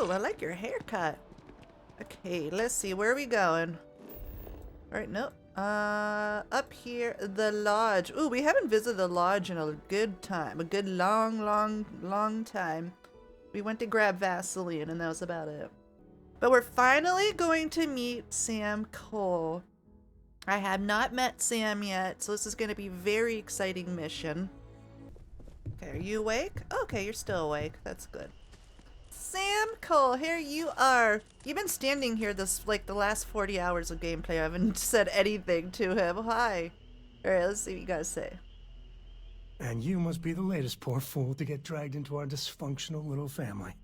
Oh, I like your haircut. Okay, let's see. Where are we going? All right, nope. Up here, the lodge. Ooh, we haven't visited the lodge in a good time. A good long time. We went to grab Vaseline and that was about it. But we're finally going to meet Sam Coe. I have not met Sam yet, so this is going to be a very exciting mission. Okay, are you awake? Okay, you're still awake. That's good. Sam Coe, here you are. You've been standing here this, like, the last 40 hours of gameplay. I haven't said anything to him. Hi. Alright, let's see what you guys say. And you must be the latest poor fool to get dragged into our dysfunctional little family.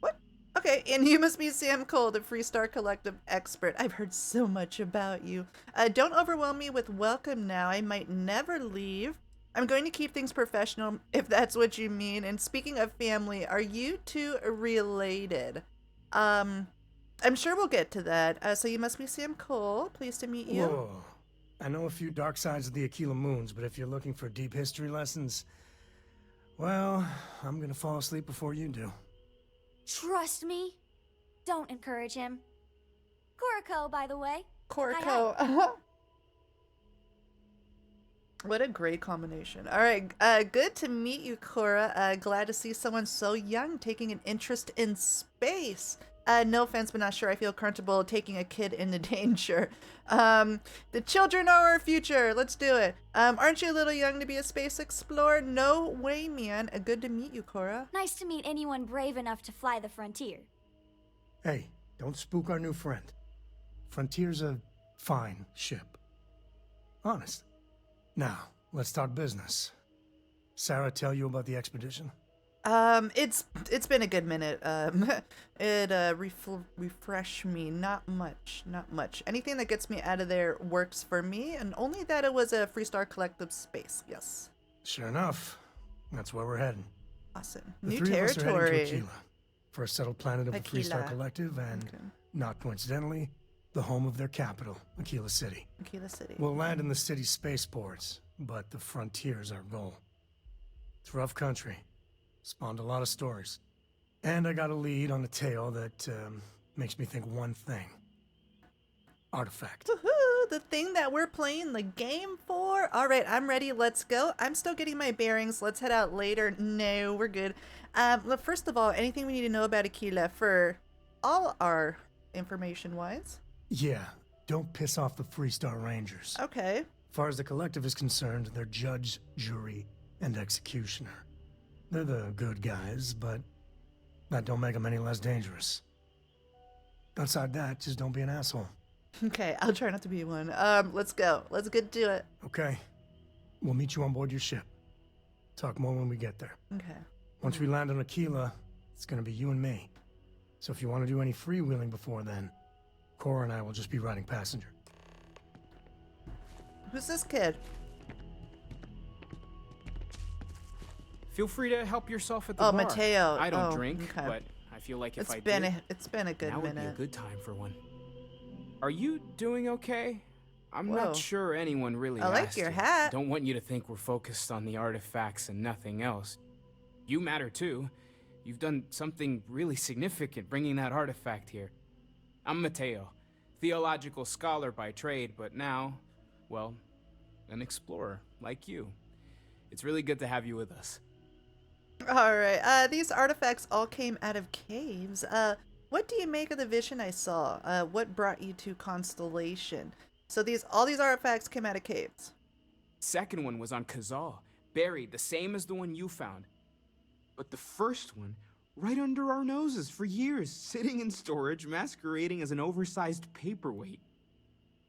What? Okay, and you must be Sam Coe, the Freestar Collective expert. I've heard so much about you. Don't overwhelm me with welcome now. I might never leave. I'm going to keep things professional, if that's what you mean. And speaking of family, are you two related? I'm sure we'll get to that. So you must be Sam Coe. Pleased to meet you. Whoa. I know a few dark sides of the Aquila Moons, but if you're looking for deep history lessons, well, I'm gonna fall asleep before you do. Trust me. Don't encourage him. Coe, by the way. Coe. What a great combination. All right, good to meet you, Cora. Glad to see someone so young taking an interest in space. No offense, but not sure I feel comfortable taking a kid into danger. The children are our future. Let's do it. Aren't you a little young to be a space explorer? No way, man. Good to meet you, Cora. Nice to meet anyone brave enough to fly the frontier. Hey, don't spook our new friend. Frontier's a fine ship. Honest. Now, let's talk business. Sarah tell you about the expedition? It's been a good minute. It refresh me. Not much. Anything that gets me out of there works for me, and only that it was a Freestar Collective space. Yes. Sure enough. That's where we're heading. Awesome. The New three of us are heading to territory. Aquila, first settled planet of the Aquila. Freestar Collective, and, Okay. not coincidentally, the home of their capital, Aquila City. Aquila City. We'll land in the city's spaceports, but the frontier's our goal. It's rough country. Spawned a lot of stories. And I got a lead on a tale that makes me think one thing. Artifact. Woohoo! The thing that we're playing the game for. All right, I'm ready. Let's go. I'm still getting my bearings. Let's head out later. No, we're good. Well, first of all, anything we need to know about Aquila for all our information-wise? Yeah, don't piss off the Freestar Rangers. Okay. As far as the collective is concerned, they're judge, jury, and executioner. They're the good guys, but that don't make them any less dangerous. Outside that, just don't be an asshole. Okay, I'll try not to be one. Let's go. Let's get to it. Okay. We'll meet you on board your ship. Talk more when we get there. Okay. Once we land on Aquila, it's gonna be you and me. So if you want to do any freewheeling before then, Cora and I will just be riding passenger. Who's this kid? Feel free to help yourself at the Oh, bar. Mateo. I don't Oh, drink, okay. but I feel like if It's I been did, it's been a good now would be a minute. good time for one. Are you doing okay? I'm Whoa. not sure anyone really I like asked your you. hat. Don't want you to think we're focused on the artifacts and nothing else. You matter too. You've done something really significant bringing that artifact here. I'm Mateo, theological scholar by trade, but now, well, an explorer like you. It's really good to have you with us. All right. These artifacts all came out of caves. What do you make of the vision I saw? What brought you to Constellation? So all these artifacts came out of caves. Second one was on Kazal, buried the same as the one you found. But the first one, right under our noses for years, sitting in storage, masquerading as an oversized paperweight.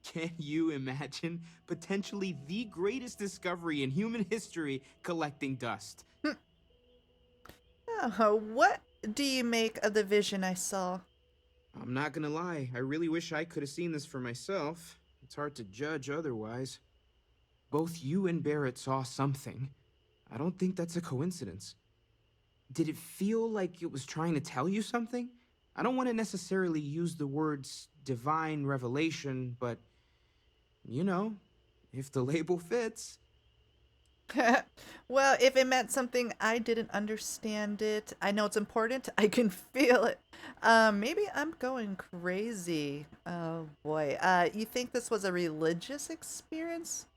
Can you imagine potentially the greatest discovery in human history collecting dust? What do you make of the vision I saw? I'm not gonna lie, I really wish I could have seen this for myself. It's hard to judge otherwise. Both you and Barrett saw something. I don't think that's a coincidence. Did it feel like it was trying to tell you something? I don't want to necessarily use the words divine revelation, but, you know, if the label fits. Well, if it meant something I didn't understand it, I know it's important. I can feel it. Maybe I'm going crazy. Oh boy. You think this was a religious experience?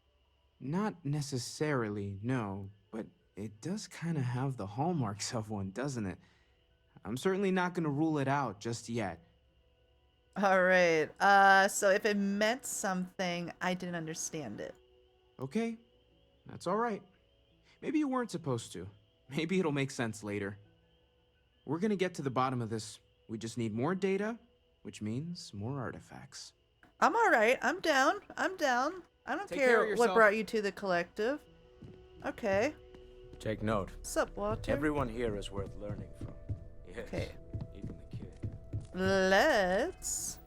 Not necessarily, no, but it does kind of have the hallmarks of one, doesn't it? I'm certainly not gonna rule it out just yet. All right. So if it meant something, I didn't understand it. Okay, that's all right. Maybe you weren't supposed to. Maybe it'll make sense later. We're gonna get to the bottom of this. We just need more data, which means more artifacts. I'm all right. I'm down. I'm down. I don't Take care of care what yourself. brought you to the collective. Okay. Take note. Sup, Walter? Everyone here is worth learning from. Yes, Okay. even the kid. Let's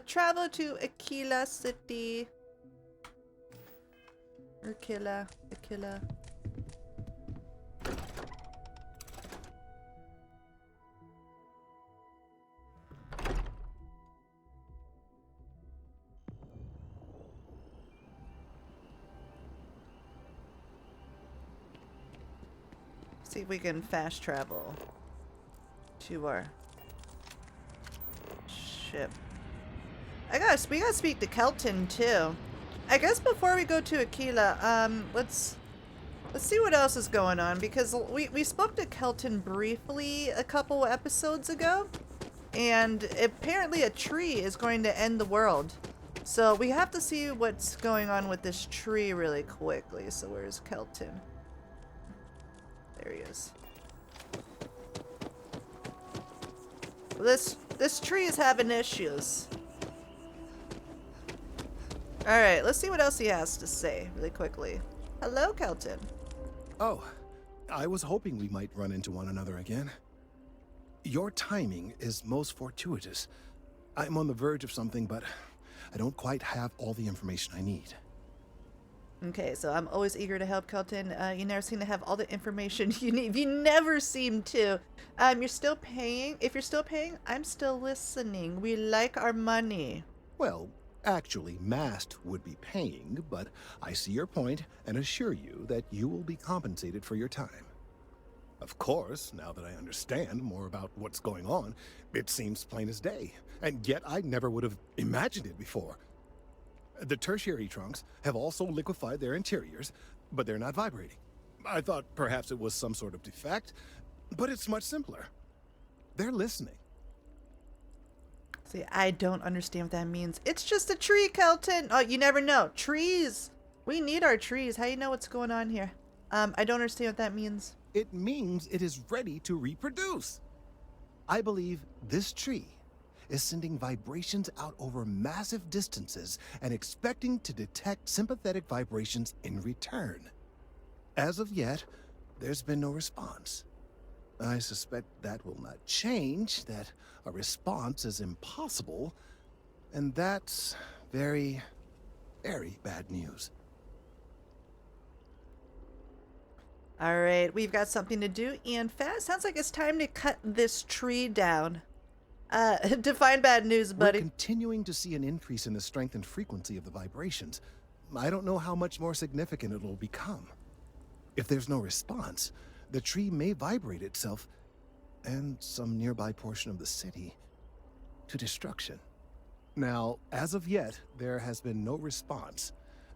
travel to Aquila City. Aquila. See if we can fast travel to our ship. We gotta speak to Kelton too. I guess before we go to Aquila, let's see what else is going on, because we spoke to Kelton briefly a couple episodes ago, and apparently a tree is going to end the world. So we have to see what's going on with this tree really quickly. So where's Kelton? There he is. This tree is having issues. Alright, let's see what else he has to say really quickly. Hello, Kelton. Oh, I was hoping we might run into one another again. Your timing is most fortuitous. I'm on the verge of something, but I don't quite have all the information I need. Okay, so I'm always eager to help, Kelton. You never seem to have all the information you need. You never seem to. You're still paying. If you're still paying, I'm still listening. We like our money. Well, actually, Mast would be paying, but I see your point and assure you that you will be compensated for your time. Of course, now that I understand more about what's going on, it seems plain as day, and yet I never would have imagined it before. The tertiary trunks have also liquefied their interiors, but they're not vibrating. I thought perhaps it was some sort of defect, but it's much simpler. They're listening. See, I don't understand what that means. It's just a tree, Kelton. Oh, you never know. Trees. We need our trees. How do you know what's going on here? I don't understand what that means. It means it is ready to reproduce. I believe this tree is sending vibrations out over massive distances and expecting to detect sympathetic vibrations in return. As of yet, there's been no response. I suspect that will not change, that a response is impossible, and that's very, very bad news. All right, we've got something to do, and fast. Sounds like it's time to cut this tree down. Define bad news, buddy. We're continuing to see an increase in the strength and frequency of the vibrations. I don't know how much more significant it will become. If there's no response, the tree may vibrate itself, and some nearby portion of the city, to destruction. Now, as of yet, there has been no response,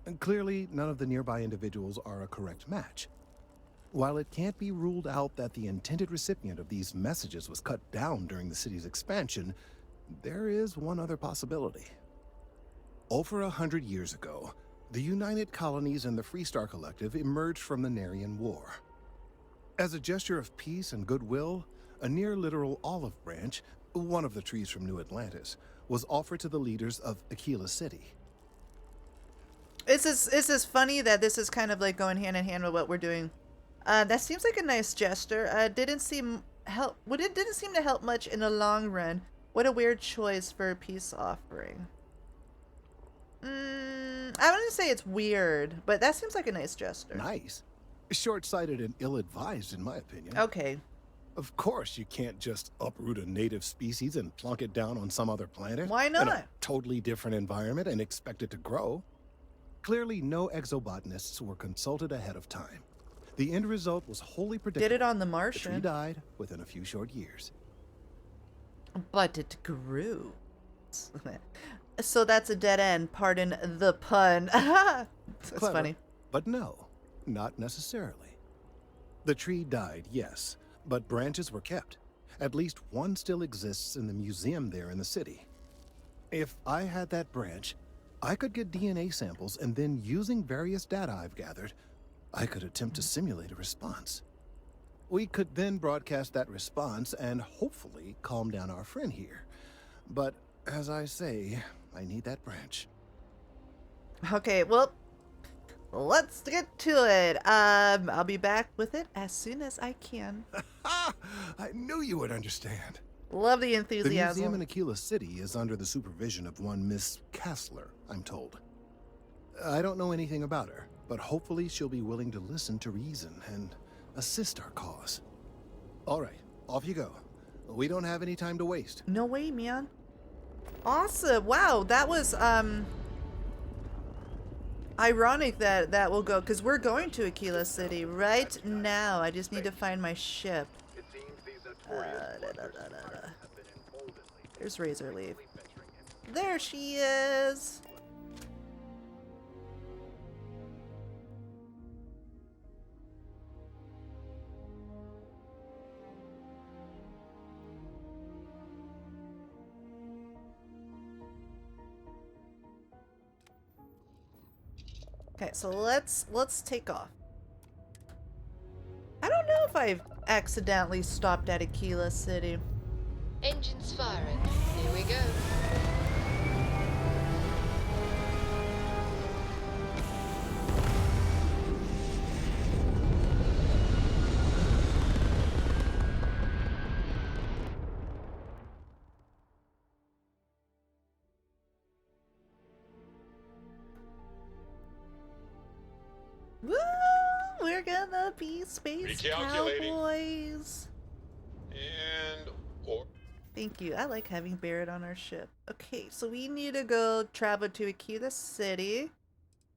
and clearly none of the nearby individuals are a correct match. While it can't be ruled out that the intended recipient of these messages was cut down during the city's expansion, there is one other possibility. Over 100 years ago, the United Colonies and the Freestar Collective emerged from the Narian War. As a gesture of peace and goodwill, a near-literal olive branch, one of the trees from New Atlantis, was offered to the leaders of Aquila City. Is this funny that this is kind of like going hand in hand with what we're doing? That seems like a nice gesture. Didn't seem to help much in the long run. What a weird choice for a peace offering. I wouldn't say it's weird, but that seems like a nice gesture. Nice. Short-sighted and ill-advised, in my opinion. Okay. Of course, you can't just uproot a native species and plunk it down on some other planet. Why In not? a totally different environment and expect it to grow. Clearly, no exobotanists were consulted ahead of time. The end result was wholly predictable. Did it on the The tree Martian, died within a few short years. but it grew. So that's a dead end. Pardon the pun. That's Clever, funny. but no, not necessarily. The tree died, yes, but branches were kept. At least one still exists in the museum there in the city. If I had that branch, I could get DNA samples, and then using various data I've gathered, I could attempt to simulate a response. We could then broadcast that response and hopefully calm down our friend here. But as I say, I need that branch. Okay, well, let's get to it. I'll be back with it as soon as I can. I knew you would understand. Love the The museum enthusiasm. in Aquila City is under the supervision of one Miss Kassler, I'm told. I don't know anything about her, but hopefully she'll be willing to listen to reason and assist our cause. All right, off you go. We don't have any time to waste. No way, man. Awesome. Wow, that was ironic that that will go, because we're going to Aquila City right now. I just need to find my ship. There's Razorleaf. There she is. Okay, so let's take off. I don't know if I've accidentally stopped at Aquila City. Engines firing. Here we go. Woo! We're gonna be space Recalculating. cowboys. And or Thank you. I like having Barrett on our ship. Okay, so we need to go travel to Aquila City.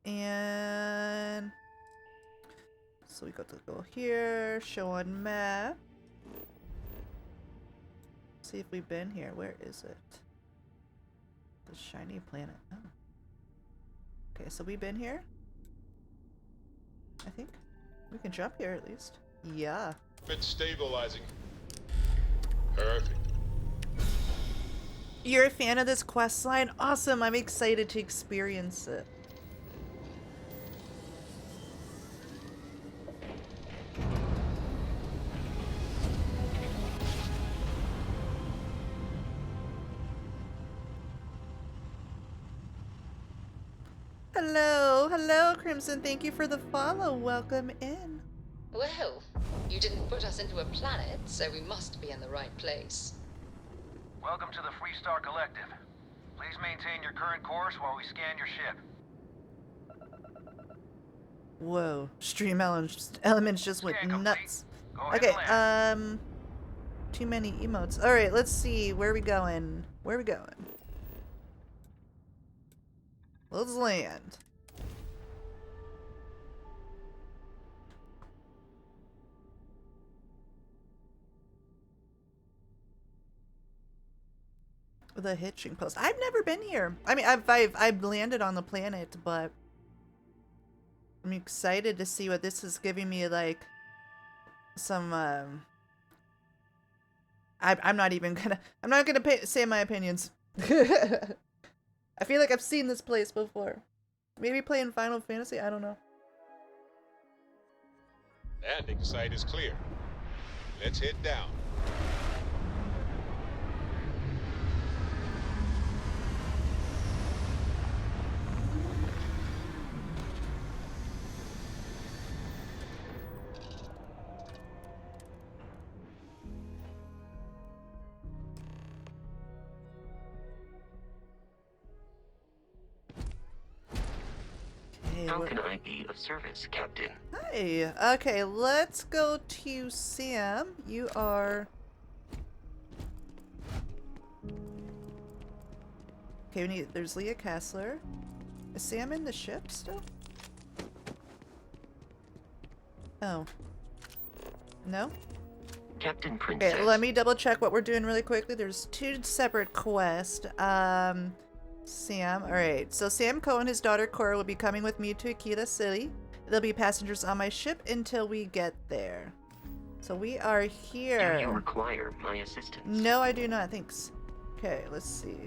And so we got to go here, show on map. See if we've been here. Where is it? The shiny planet. Oh. Okay, so we've been here? I think we can jump here at least. Yeah. it's stabilizing. Perfect. You're a fan of this quest line? Awesome. I'm excited to experience it. Hello, hello, Crimson. Thank you for the follow. Welcome in. Well, you didn't put us into a planet, so we must be in the right place. Welcome to the Freestar Collective. Please maintain your current course while we scan your ship. Whoa, stream elements just went Scan complete. nuts. Go ahead Okay, and land. too many emotes. All right, let's see. Where are we going? Where are we going? Let's land. The hitching post. I've never been here. I mean, I've landed on the planet, but I'm excited to see what this is giving me. Like some. I'm not even gonna. I'm not gonna say my opinions. I feel like I've seen this place before. Maybe playing Final Fantasy. I don't know. Landing site is clear. Let's head down. Okay, How can I be of service, Captain? Hi. Okay, let's go to Sam. You are. Okay, we need. There's Leah Kassler. Is Sam in the ship still? Oh. No? Captain Princess. Okay, let me double check what we're doing really quickly. There's 2 separate quests. Sam. Alright, so Sam Coe and his daughter Cora will be coming with me to Aquila City. They'll be passengers on my ship until we get there. So we are here. Do you require my assistance? No, I do not. Thanks. Okay, let's see.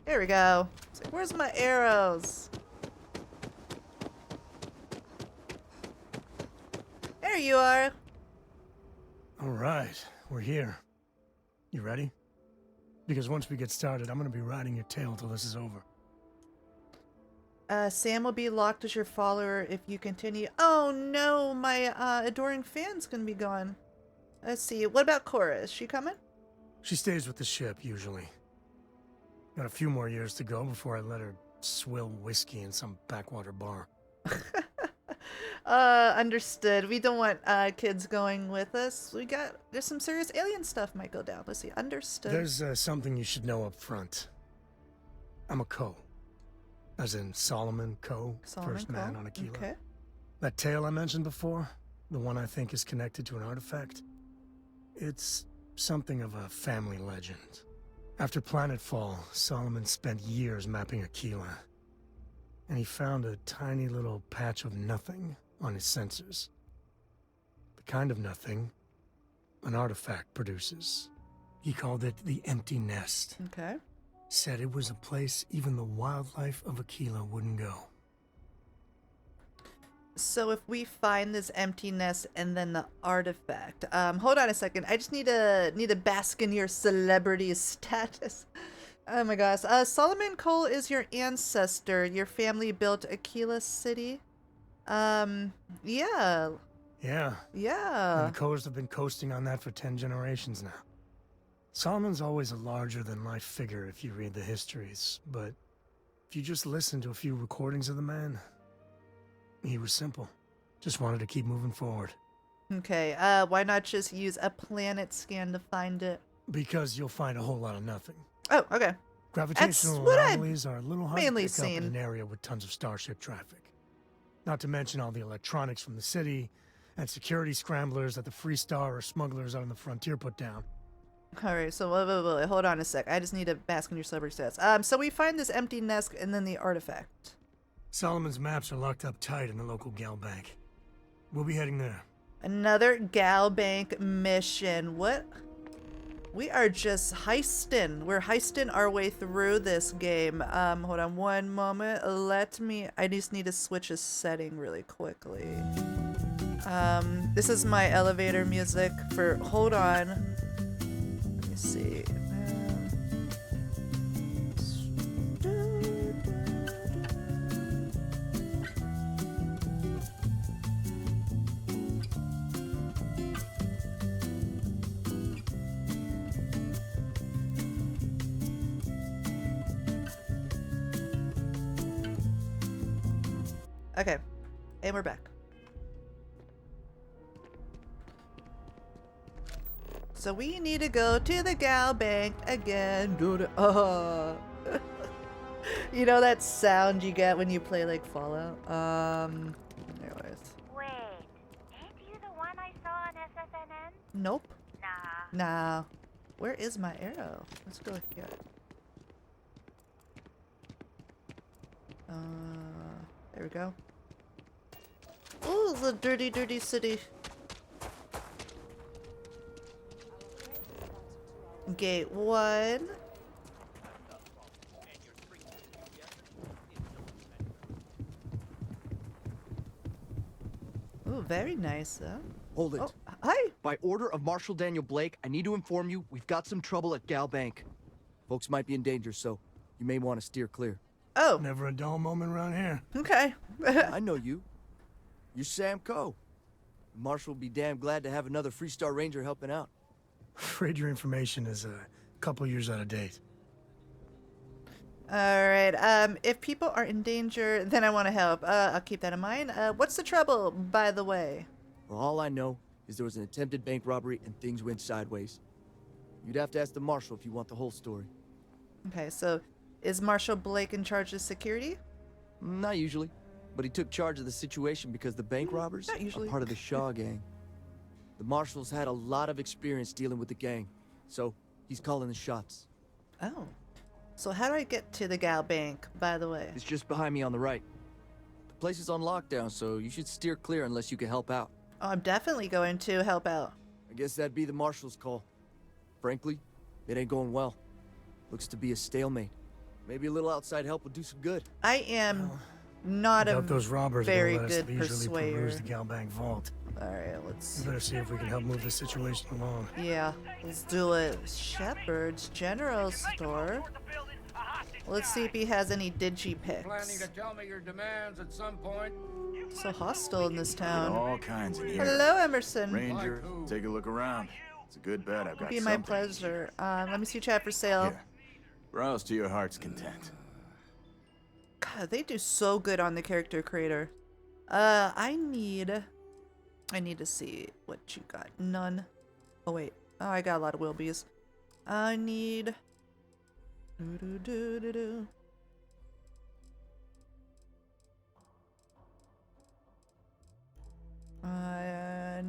There we go. It's like, where's my arrows? There you are. All right, we're here. You ready? Because once we get started, I'm gonna be riding your tail till this is over. Sam will be locked as your follower if you continue. Oh no, my adoring fan's gonna be gone. Let's see. What about Cora? Is she coming? She stays with the ship, usually. Got a few more years to go before I let her swill whiskey in some backwater bar. Understood. We don't want kids going with us. There's some serious alien stuff might go down. Let's see. Understood. There's something you should know up front. I'm a Coe. As in Solomon Coe, first man on Aquila. Okay. That tale I mentioned before, the one I think is connected to an artifact, it's something of a family legend. After planetfall, Solomon spent years mapping Aquila, and he found a tiny little patch of nothing on his sensors. The kind of nothing an artifact produces. He called it the Empty Nest. Okay. Said it was a place even the wildlife of Aquila wouldn't go. So if we find this empty nest and then the artifact, hold on a second. I just need to bask in your celebrity status. Oh my gosh. Solomon Coe is your ancestor. Your family built Aquila City. Yeah. Yeah. Yeah. And the Coes have been coasting on that for 10 generations now. Solomon's always a larger-than-life figure if you read the histories, but if you just listen to a few recordings of the man, he was simple. Just wanted to keep moving forward. Okay, why not just use a planet scan to find it? Because you'll find a whole lot of nothing. Oh, okay. Gravitational what I've anomalies are a little hard to mainly pick up in seen. an area with tons of starship traffic. Not to mention all the electronics from the city and security scramblers that the Free Star or smugglers out on the frontier put down. Alright, so wait, hold on a sec. I just need to bask in your celebrity stats. So we find this empty nest and then the artifact. Solomon's maps are locked up tight in the local gal bank. We'll be heading there. Another gal bank mission. What? We are just heisting. We're heisting our way through this game. Hold on one moment. I just need to switch a setting really quickly. This is my elevator music for, hold on. Let me see. Okay, and we're back. So we need to go to the gal bank again. You know that sound you get when you play like Fallout? Anyways. Wait, ain't you the one I saw on SSNN? Nope. Nah. Nah. Where is my arrow? Let's go here. There we go. Ooh, the dirty, dirty city. Gate 1. Ooh, very nice, though. Hold it. Oh, hi. By order of Marshal Daniel Blake, I need to inform you we've got some trouble at Gal Bank. Folks might be in danger, so you may want to steer clear. Oh. Never a dull moment around here. Okay. I know you. You're Sam Coe. Marshal will be damn glad to have another Free Star Ranger helping out. Afraid your information is a couple years out of date. Alright, if people are in danger, then I want to help. I'll keep that in mind. What's the trouble, by the way? Well, all I know is there was an attempted bank robbery and things went sideways. You'd have to ask the Marshal if you want the whole story. Okay, so is Marshal Blake in charge of security? Not usually, but he took charge of the situation because the bank robbers Not are usually. part of the Shaw gang. The marshals had a lot of experience dealing with the gang, so he's calling the shots. Oh. So how do I get to the Gal Bank, by the way? It's just behind me on the right. The place is on lockdown, so you should steer clear unless you can help out. Oh, I'm definitely going to help out. I guess that'd be the marshal's call. Frankly, it ain't going well. Looks to be a stalemate. Maybe a little outside help would do some good. I am not a Without those robbers, very they'll let us good leisurely persuader. peruse the Gal Bank vault. Alright, let's... We better see if we can help move this situation along. Yeah, let's do it. Shepherd's General Store. Let's see if he has any Planning digipicks. to tell me your demands at some point? So hostile in this town. All kinds in here. Hello, Emerson. Ranger, take a look around. It's a good bet I've got Be my something. pleasure. Let me see what you have for sale. Here. Browse to your heart's content. God, they do so good on the character creator. I need to see what you got. None. Oh wait. Oh, I got a lot of Wilbies. I need.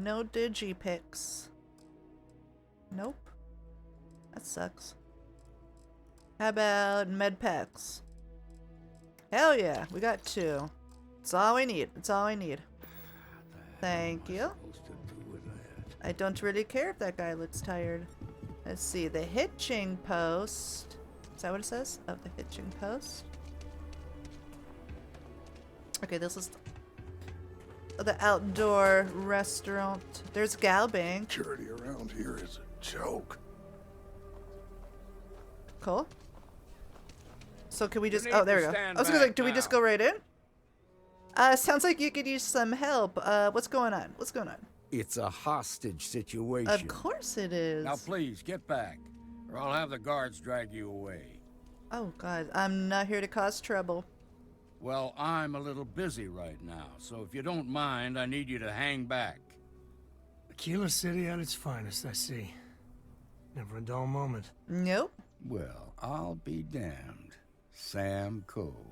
No digipicks. Nope. That sucks. How about med packs? Hell yeah, we got 2. That's all we need. That's all I need. Thank you. I don't really care if that guy looks tired. Let's see, the hitching post. Is that what it says? Oh, the hitching post. Okay, this is the outdoor restaurant. There's Gal Bank. Security around here is a joke. Cool. So can we just... need Oh, there we to go. stand I was gonna say, back do we just now. go right in? Sounds like you could use some help. What's going on? What's going on? It's a hostage situation. Of course it is. Now please, get back, or I'll have the guards drag you away. Oh, God. I'm not here to cause trouble. Well, I'm a little busy right now, so if you don't mind, I need you to hang back. Aquila City at its finest, I see. Never a dull moment. Nope. Well, I'll be damned. Sam Coe.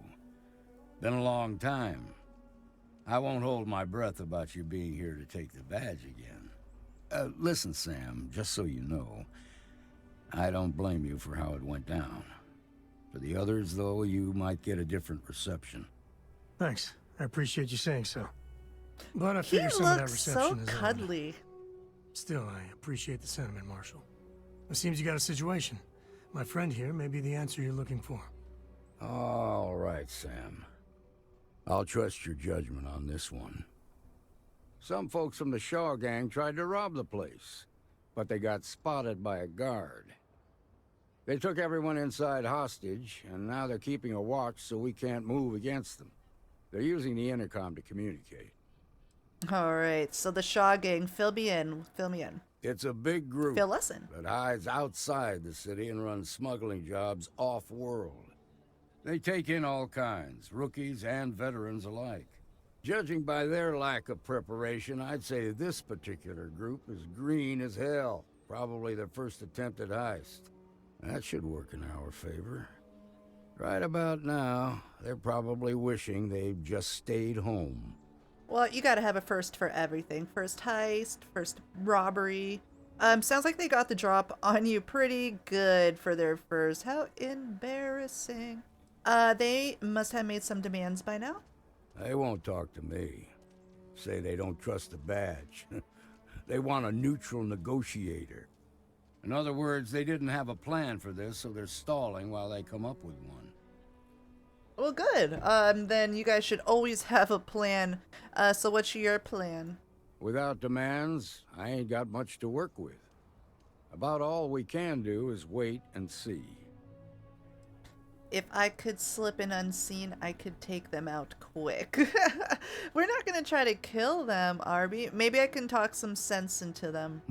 Been a long time. I won't hold my breath about you being here to take the badge again. Listen, Sam, just so you know, I don't blame you for how it went down. For the others, though, you might get a different reception. Thanks. I appreciate you saying so. But I He figure some of that looks reception so is earned. cuddly. Still, I appreciate the sentiment, Marshal. It seems you got a situation. My friend here may be the answer you're looking for. All right, Sam. I'll trust your judgment on this one. Some folks from the Shaw gang tried to rob the place, but they got spotted by a guard. They took everyone inside hostage, and now they're keeping a watch so we can't move against them. They're using the intercom to communicate. Alright, so the Shaw gang, fill me in. Fill me in. It's a big group Fill us in. that hides outside the city and runs smuggling jobs off-world. They take in all kinds, rookies and veterans alike. Judging by their lack of preparation, I'd say this particular group is green as hell. Probably their first attempt at heist. That should work in our favor. Right about now, they're probably wishing they'd just stayed home. Well, you gotta have a first for everything. First heist, first robbery. Sounds like they got the drop on you pretty good for their first. How embarrassing. They must have made some demands by now. They won't talk to me. Say they don't trust the badge. They want a neutral negotiator. In other words, they didn't have a plan for this, so they're stalling while they come up with one. Well, good. Then you guys should always have a plan. So what's your plan? Without demands, I ain't got much to work with. About all we can do is wait and see. If I could slip in unseen, I could take them out quick. We're not gonna try to kill them, are we? Maybe I can talk some sense into them.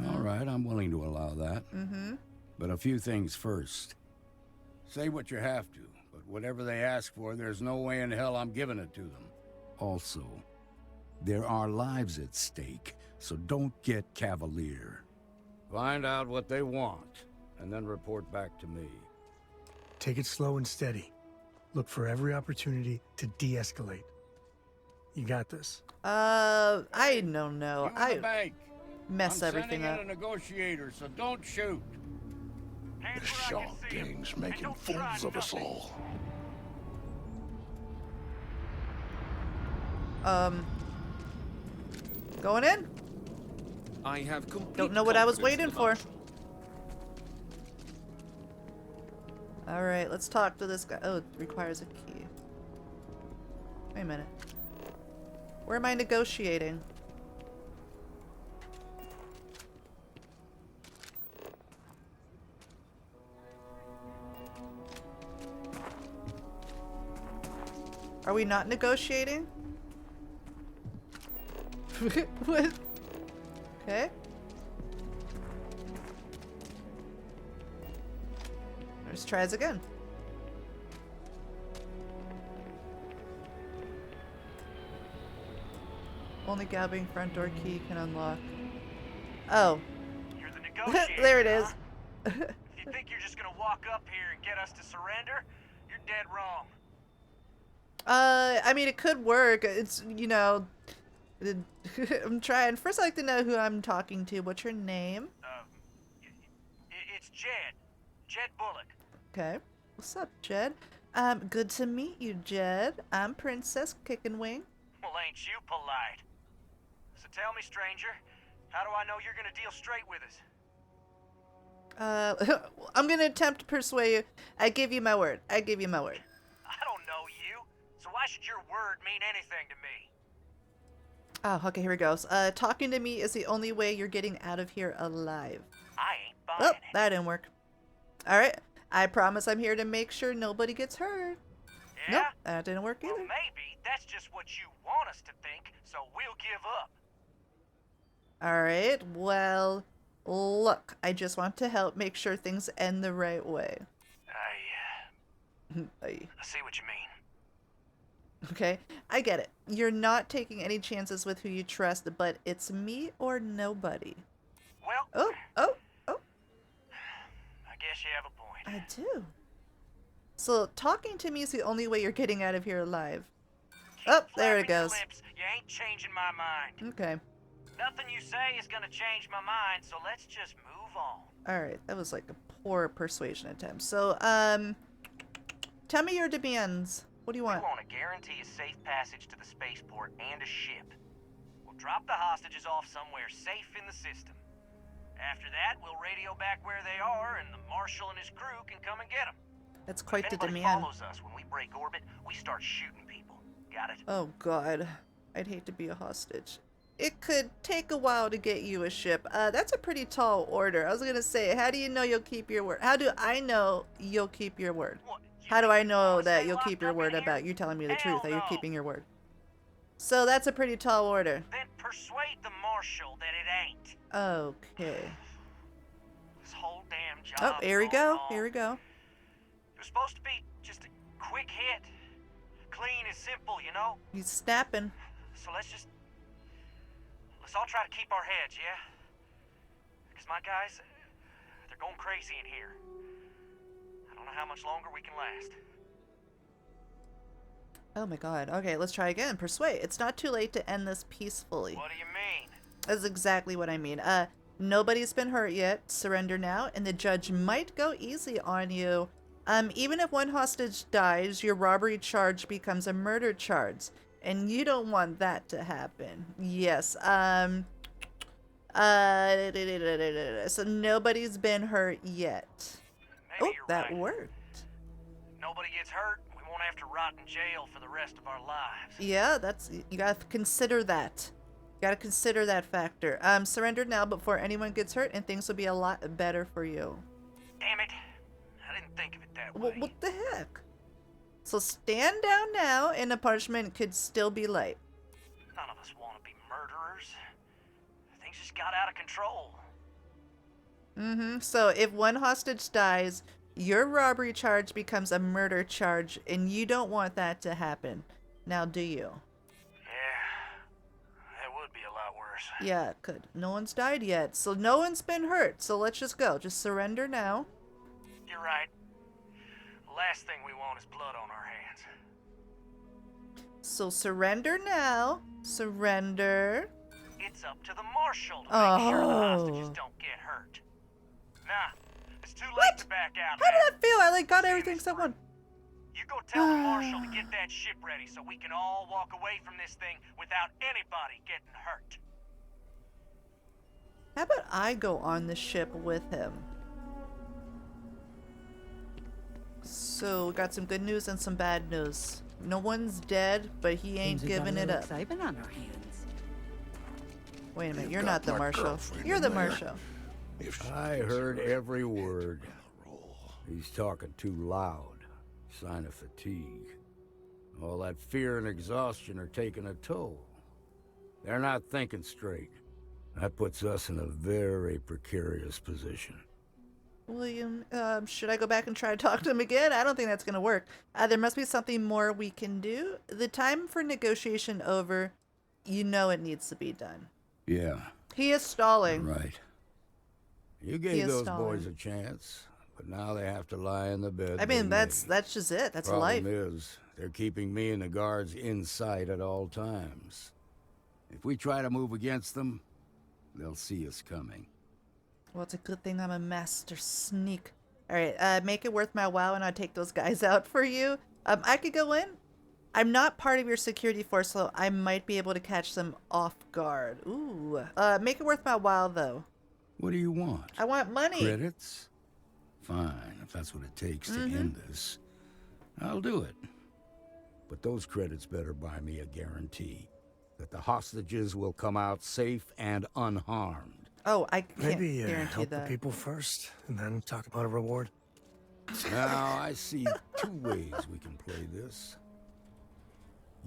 All right, I'm willing to allow that. Mm-hmm. But a few things first. Say what you have to, but whatever they ask for, there's no way in hell I'm giving it to them. Also, there are lives at stake, so don't get cavalier. Find out what they want, and then report back to me. Take it slow and steady. Look for every opportunity to de-escalate. You got this. I don't know. You in the bank. Mess I'm everything sending up. in a negotiator, so don't shoot. The Shaw gang's making fools of us all. Going in? I have complete Don't know what I was confidence in waiting the for. Marshal. Alright, let's talk to this guy. Oh, it requires a key. Wait a minute. Where am I negotiating? Are we not negotiating? What? Okay. Let's try this again. Only gabbing front door key can unlock. Oh. You're the negotiator, There it is. huh? If you think you're just gonna walk up here and get us to surrender, you're dead wrong. I mean, it could work. It's, you know, I'm trying. First, I'd like to know who I'm talking to. What's your name? It's Jed. Jed Bullock. Okay. What's up, Jed? Good to meet you, Jed. I'm Princess Kickin' Wing. Well, ain't you polite? So tell me, stranger, how do I know you're gonna deal straight with us? I'm gonna attempt to persuade you. I give you my word. I give you my word. I don't know you, so why should your word mean anything to me? Oh, okay, here it goes. Talking to me is the only way you're getting out of here alive. I ain't buying Oh, that didn't work. Alright, I promise I'm here to make sure nobody gets hurt. Yeah? Nope, that didn't work either. Well, maybe that's just what you want us to think, so we'll give up. Alright, well, look, I just want to help make sure things end the right way. I see what you mean. Okay, I get it. You're not taking any chances with who you trust, but it's me or nobody. Well, Oh. I guess you have a point. I do. So, talking to me is the only way you're getting out of here alive. Oh, there it goes. Lips. You ain't changing my mind. Okay. Nothing you say is gonna change my mind, so let's just move on. Alright, that was like a poor persuasion attempt. So, tell me your demands. What do you want? We want to guarantee a safe passage to the spaceport and a ship. We'll drop the hostages off somewhere safe in the system. After that, we'll radio back where they are, and the Marshal and his crew can come and get them. That's quite the If anybody demand. follows us when we break orbit, we start shooting people. Got it? Oh god, I'd hate to be a hostage. It could take a while to get you a ship. That's a pretty tall order. I was gonna say, how do you know you'll keep your word? How do I know you'll keep your word? How do I know that you'll keep your word about you telling me the truth, that you're keeping your word? So that's a pretty tall order. Then persuade the Marshal that it ain't. Okay. This whole damn job. Oh, here we go. Here we go. It was supposed to be just a quick hit. Clean and simple, you know? He's snapping. So let's all try to keep our heads, yeah? Because my guys, they're going crazy in here. I don't know how much longer we can last. Oh my god. Okay, let's try again. Persuade. It's not too late to end this peacefully. What do you mean? That's exactly what I mean. Nobody's been hurt yet. Surrender now, and the judge might go easy on you. Even if one hostage dies, your robbery charge becomes a murder charge. And you don't want that to happen. Yes, so nobody's been hurt yet. Maybe Oh, that worked. Nobody gets hurt, we won't have to rot in jail for the rest of our lives. Yeah, you gotta consider that. You gotta consider that factor. Surrender now before anyone gets hurt, and things will be a lot better for you. Damn it. I didn't think of it that way. What the heck? So stand down now, and the punishment could still be light. None of us want to be murderers. Things just got out of control. So if one hostage dies, your robbery charge becomes a murder charge, and you don't want that to happen. Now, do you? Yeah, that would be a lot worse. Yeah, it could. No one's died yet, so no one's been hurt. So let's just go. Just surrender now. You're right. Last thing we want is blood on our hands. So surrender now. Surrender. It's up to the Marshal to make sure the hostages Oh. don't get hurt. Nah, it's too late to back out. How did man. that feel? I like got everything someone. You go tell the Marshal to get that ship ready so we can all walk away from this thing without anybody getting hurt. How about I go on the ship with him? So, got some good news and some bad news. No one's dead, but he ain't Seems we've got a giving it little up. excitement on our hands. Wait a minute, You've you're got not the my Marshal. girlfriend You're in the there. Marshal. I heard every word. He's talking too loud. Sign of fatigue. All that fear and exhaustion are taking a toll. They're not thinking straight. That puts us in a very precarious position. William, should I go back and try to talk to him again? I don't think that's gonna work. There must be something more we can do. The time for negotiation over. You know it needs to be done. Yeah, He is stalling. right. You He gave is those stalling. boys a chance, but now they have to lie in the bed. I mean, they that's made. just it. That's Problem life. is, they're keeping me and the guards in sight at all times. If we try to move against them, they'll see us coming. Well, it's a good thing I'm a master sneak. All right, make it worth my while, and I'll take those guys out for you. I could go in. I'm not part of your security force, so I might be able to catch them off guard. Ooh. Make it worth my while, though. What do you want? I want money. Credits? Fine, if that's what it takes to end this. I'll do it. But those credits better buy me a guarantee that the hostages will come out safe and unharmed. Oh, I can't Maybe guarantee help that. the people first, and then talk about a reward. Now, I see two ways we can play this.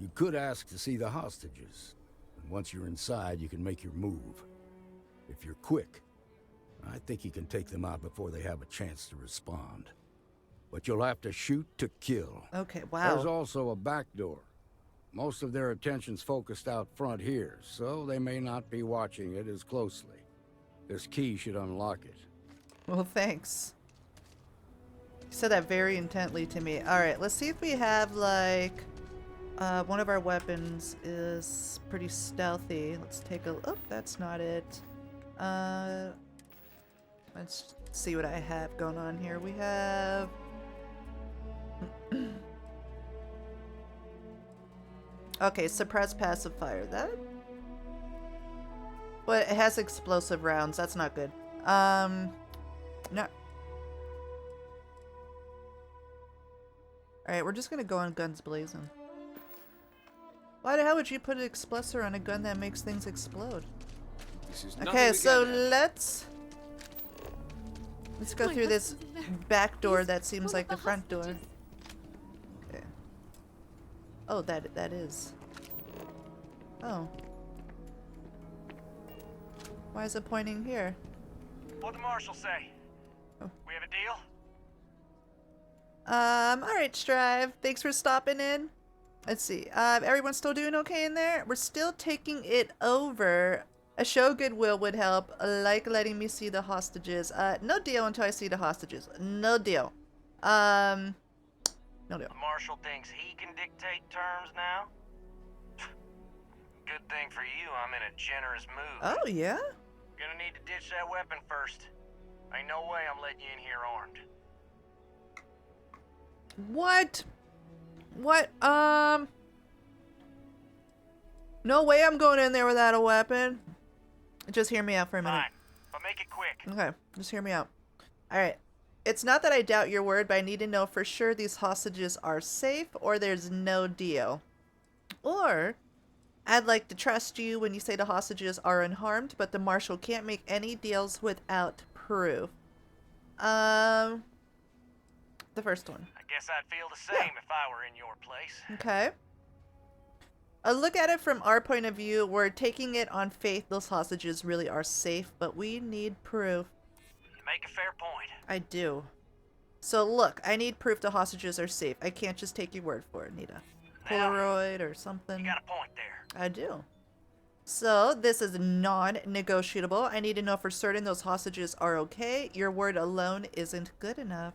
You could ask to see the hostages. And once you're inside, you can make your move. If you're quick, I think you can take them out before they have a chance to respond. But you'll have to shoot to kill. Okay, wow. There's also a back door. Most of their attention's focused out front here, so they may not be watching it as closely. This key should unlock it. Well, thanks. You said that very intently to me. All right, let's see if we have, like... one of our weapons is pretty stealthy. Let's take a... Oh, that's not it. Let's see what I have going on here. We have... Okay, suppress passive fire. That... But it has explosive rounds. That's not good. No. Alright, we're just gonna go on guns blazing. Why the hell would you put an explosive on a gun that makes things explode? Okay, so let's go through this back door that seems like the front door. Okay. Oh, that is. Oh. Why is it pointing here? What'd the Marshal say? We have a deal? Alright, Strive. Thanks for stopping in. Let's see. Everyone's still doing okay in there? We're still taking it over. A show goodwill would help, like letting me see the hostages. No deal until I see the hostages. No deal. No deal. The Marshal thinks he can dictate terms now? Good thing for you, I'm in a generous mood. Oh, yeah? Gonna need to ditch that weapon first. Ain't no way I'm letting you in here armed. What? What? No way I'm going in there without a weapon. Just hear me out for a minute. Fine, but make it quick. Okay, just hear me out. Alright. It's not that I doubt your word, but I need to know for sure these hostages are safe or there's no deal. Or, I'd like to trust you when you say the hostages are unharmed, but the Marshal can't make any deals without proof. The first one. I guess I'd feel the same if I were in your place. Okay. A look at it from our point of view, we're taking it on faith those hostages really are safe, but we need proof. You make a fair point. I do. So look, I need proof the hostages are safe. I can't just take your word for it. Need a Polaroid or something. You got a point there. I do. So this is non-negotiable. I need to know for certain those hostages are okay. Your word alone isn't good enough.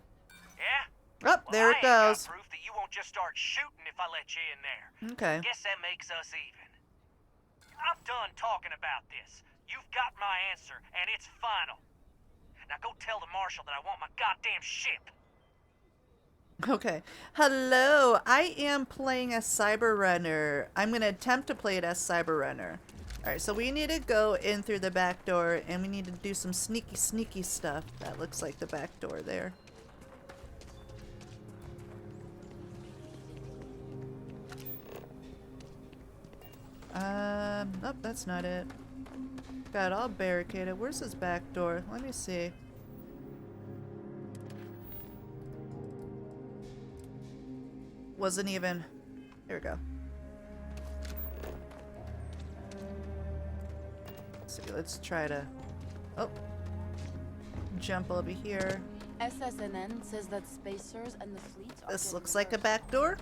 Oh, there it I ain't goes. got proof that you won't just start shooting if I let you in there. Okay. Guess that makes us even. I'm done talking about this. You've got my answer, and it's final. Now go tell the marshal that I want my goddamn ship. Okay. Hello, I am playing as Cyber Runner. I'm going to attempt to play it as Cyber Runner. Alright, so we need to go in through the back door, and we need to do some sneaky stuff. That looks like the back door there. Nope, that's not it. Got it all barricaded. Where's this back door? Let me see. Wasn't even. Here we go. Let's see, let's try to. Oh. Jump over here. SSNN says that spacers and the fleet are This looks like a back door.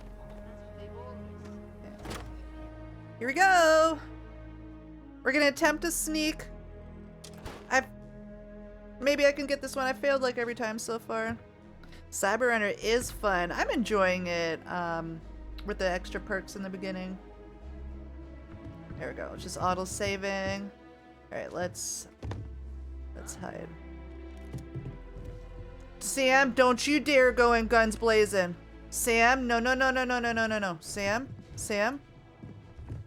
Here we go. We're gonna attempt to sneak. Maybe I can get this one. I failed like every time so far. Cyber Runner is fun. I'm enjoying it with the extra perks in the beginning. There we go. It's just auto saving. All right, let's hide. Sam, don't you dare go in guns blazing. Sam, no.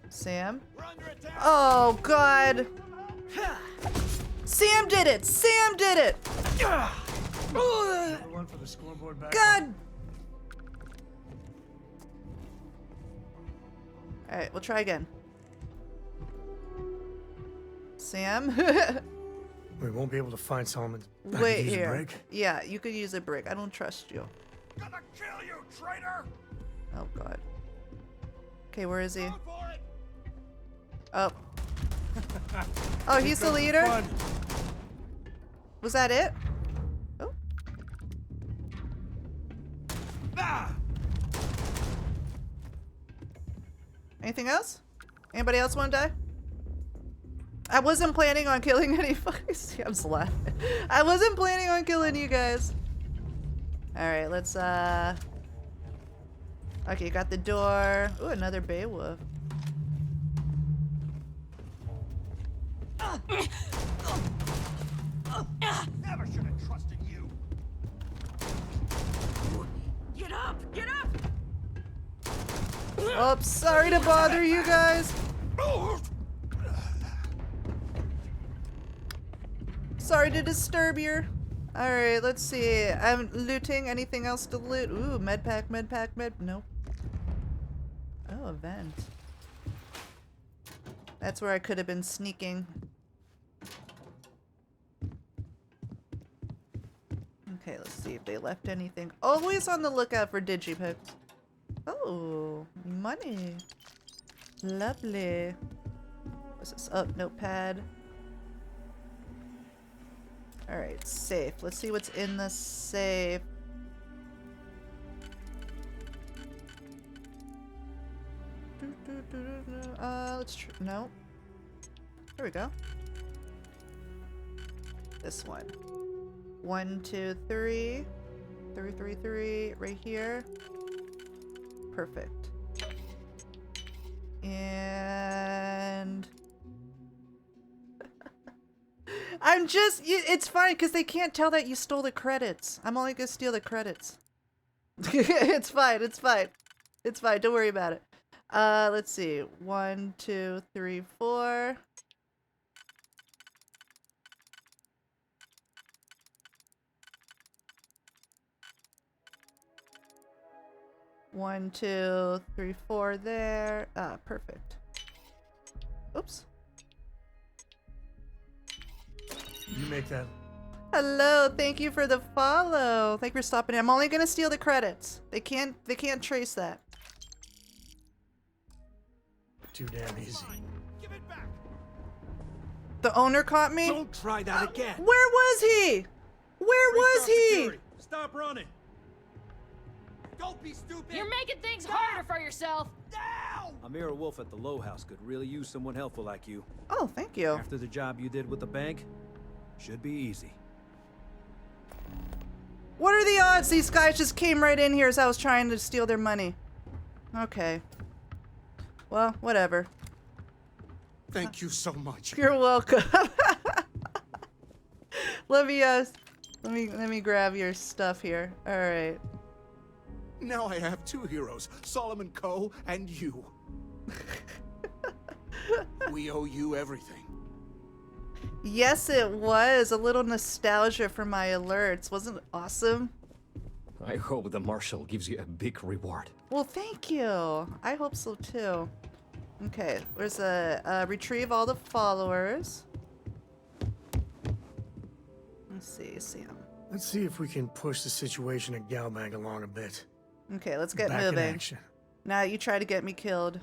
Sam. Oh God. Sam did it. Sam did it. One for the scoreboard back. God. All right, we'll try again. Sam. We won't be able to find Solomon. Wait here. Yeah, you could use a brick. I don't trust you. Gonna kill you, traitor! Oh God. Okay, where is he? Oh. Oh, he's the leader? Was that it? Oh. Anything else? Anybody else want to die? I wasn't planning on killing any fucking. I'm just laughing. I wasn't planning on killing you guys. Alright, let's okay, got the door. Ooh, another Beowulf. Never should have trusted you. Get up! Get up! Oh, sorry to bother you guys. Sorry to disturb you. Alright, let's see. I'm looting. Anything else to loot? Ooh, medpack. Nope. Oh, a vent. That's where I could have been sneaking. Okay, let's see if they left anything. Always on the lookout for digipicks. Oh, money. Lovely. What's this? Oh, notepad. Alright, safe. Let's see what's in the safe. Let's try. No. Here we go. This one. 1, 2, 3. 3. Right here. Perfect. And I'm just, it's fine because they can't tell that you stole the credits. I'm only gonna steal the credits. It's fine. Don't worry about it. Let's see. 1, 2, 3, 4. One, 2, 3, 4 there. Ah, perfect. Oops. You make that. Hello, thank you for the follow. Thank you for stopping in. I'm only gonna steal the credits. They can't trace that. Too damn easy. Give it back. The owner caught me? Don't try that again. Where was he? Where was he? Security. Stop running. Don't be stupid. You're making things harder for yourself. Amira Wolf at the Low House could really use someone helpful like you. Oh, thank you. After the job you did with the bank, should be easy. What are the odds these guys just came right in here as I was trying to steal their money? Okay. Well, whatever. Thank you so much. You're welcome. let me grab your stuff here. All right. Now I have two heroes, Solomon Coe and you. We owe you everything. Yes, it was a little nostalgia for my alerts. Wasn't it awesome? I hope the Marshal gives you a big reward. Well, thank you. I hope so too. Okay, there's a retrieve all the followers. Let's see, Sam. Let's see if we can push the situation at Galbank along a bit. Okay, let's get Back in moving. action. Now you try to get me killed.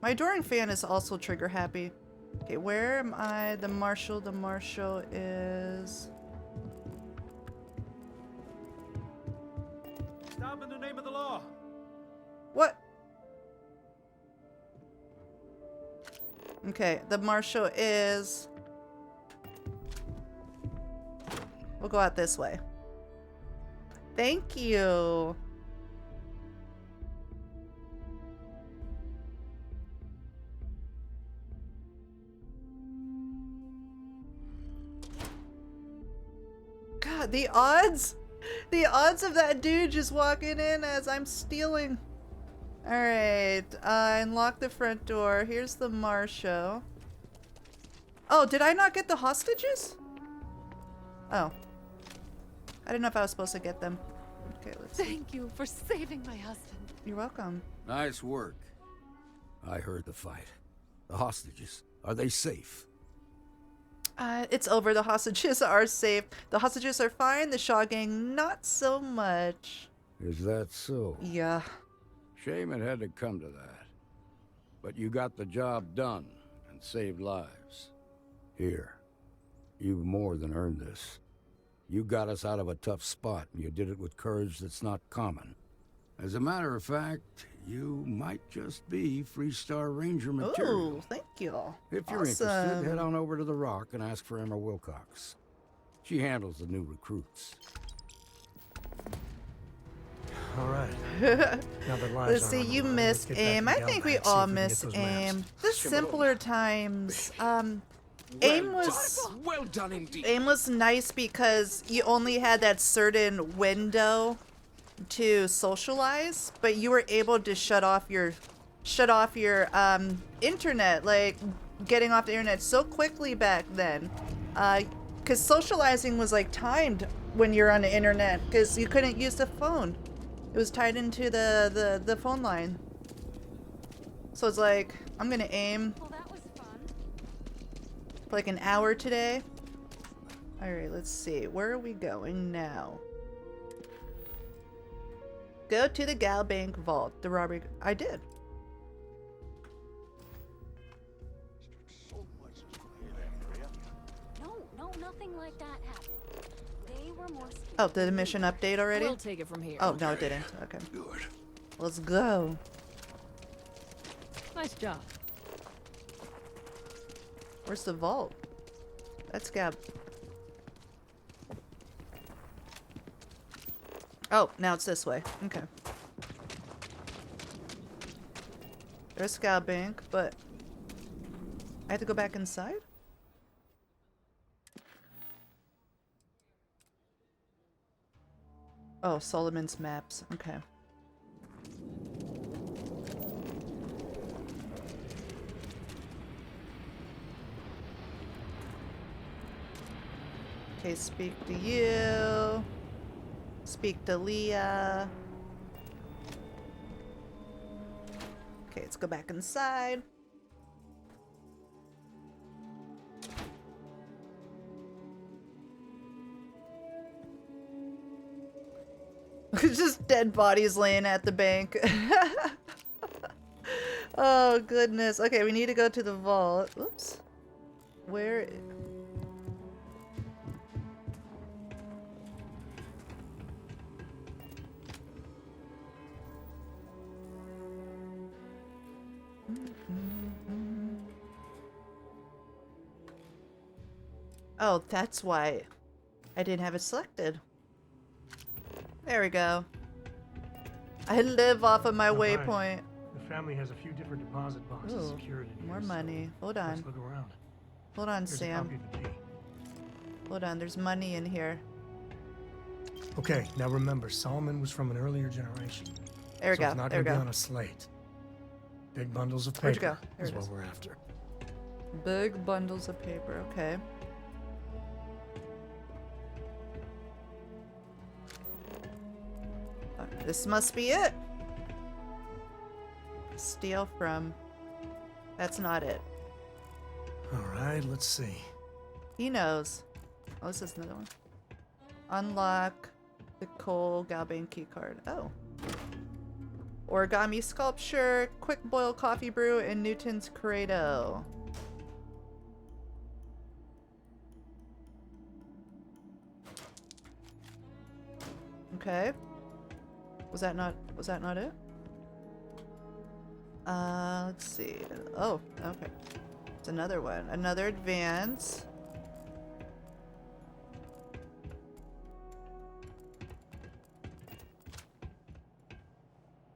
My adoring fan is also trigger happy. Okay, where am I? The Marshal. The Marshal is... Stop in the name of the law. What? Okay, the Marshal is... We'll go out this way. Thank you. God, the odds! The odds of that dude just walking in as I'm stealing. Alright, unlock the front door. Here's the Marshal. Oh, did I not get the hostages? Oh. I didn't know if I was supposed to get them. Okay, let's see. Thank you for saving my husband. You're welcome. Nice work. I heard the fight. The hostages, are they safe? It's over. The hostages are safe. The hostages are fine. The Shaw gang, not so much. Is that so? Yeah. Shame it had to come to that. But you got the job done and saved lives. Here, you've more than earned this. You got us out of a tough spot, and you did it with courage that's not common. As a matter of fact, you might just be Freestar Ranger material. Ooh, thank you. If you're interested, head on over to the Rock and ask for Emma Wilcox. She handles the new recruits. All right. Now that lives Let's see, you miss aim. I think we all miss aim. The simpler times. Aim was well done indeed. Aim was nice because you only had that certain window to socialize, but you were able to shut off your internet, like getting off the internet so quickly back then. Because socializing was like timed when you're on the internet because you couldn't use the phone. It was tied into the phone line. So it's like, I'm gonna aim for like an hour today. Alright, let's see. Where are we going now? Go to the Galbank vault. The robbery... I did. No, nothing like that happened. They were more scared. Oh, did the mission update already? We'll take it from here. Oh, no, it didn't. Okay. Good. Let's go. Nice job. Where's the vault? That's Gab. Oh, now it's this way. Okay. There's Galbank, but I have to go back inside? Oh, Solomon's maps. Okay. Okay, speak to you. Speak to Leah. Okay, let's go back inside. Just dead bodies laying at the bank. Oh, goodness. Okay, we need to go to the vault. Oops. Where... Oh, that's why I didn't have it selected. There we go. I live off of my Oh, hi. waypoint. The family has a few different deposit boxes Ooh, secured in more here, money. Hold so on. let's look around. Hold on, Here's a Sam. copy of the key. Hold on, there's money in here. Okay, now remember, Solomon was from an earlier generation. There we so go. It's not There we gonna be go. on a slate. Big bundles of Where'd you paper go? There is it what is. we're after. Big bundles of paper. Okay. This must be it. Steal from. That's not it. All right, let's see. He knows. Oh, this is another one. Unlock the Cole Galbane key card. Oh. Origami sculpture, quick boil coffee brew, and Newton's Credo. Okay. Was that not it? Let's see. Oh, okay. It's another one. Another advance.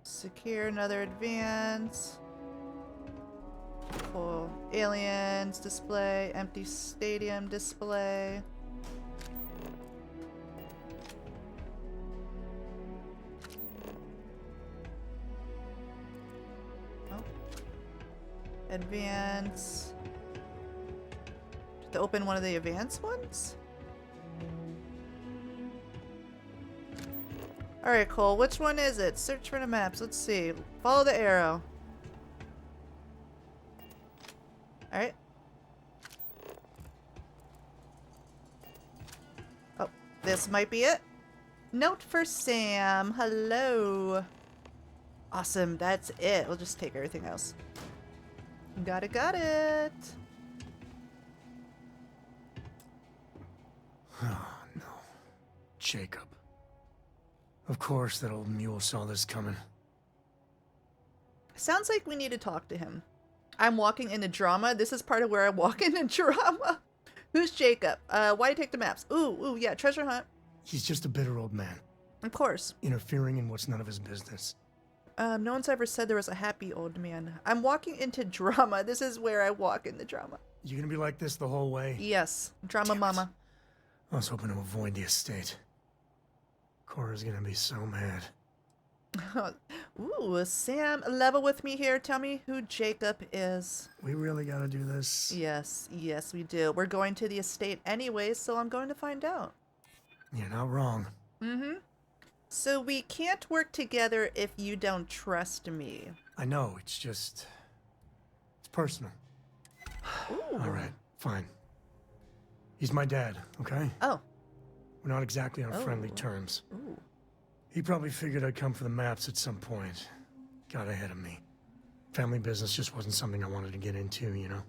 Secure another advance. Cool. Aliens display. Empty stadium display. Oh. Advance. To open one of the advanced ones? Alright, Cole, which one is it? Search for the maps. Let's see. Follow the arrow. Alright. Oh, this might be it. Note for Sam. Hello. Awesome, that's it. We'll just take everything else. Got it. Oh, no. Jacob. Of course, that old mule saw this coming. Sounds like we need to talk to him. I'm walking into drama. This is part of where I walk into drama. Who's Jacob? Why take the maps? Ooh, yeah, treasure hunt. He's just a bitter old man. Of course. Interfering in what's none of his business. No one's ever said there was a happy old man. I'm walking into drama. This is where I walk into drama. You gonna be like this the whole way? Yes. Drama mama. I was hoping to avoid the estate. Cora's gonna be so mad. Ooh, Sam, level with me here. Tell me who Jacob is. We really gotta do this? Yes, we do. We're going to the estate anyway, so I'm going to find out. You're not wrong. Mm-hmm. So we can't work together if you don't trust me. I know, it's just... It's personal. Alright, fine. He's my dad, okay? Oh. We're not exactly on friendly terms. Ooh. He probably figured I'd come for the maps at some point. Got ahead of me. Family business just wasn't something I wanted to get into, you know?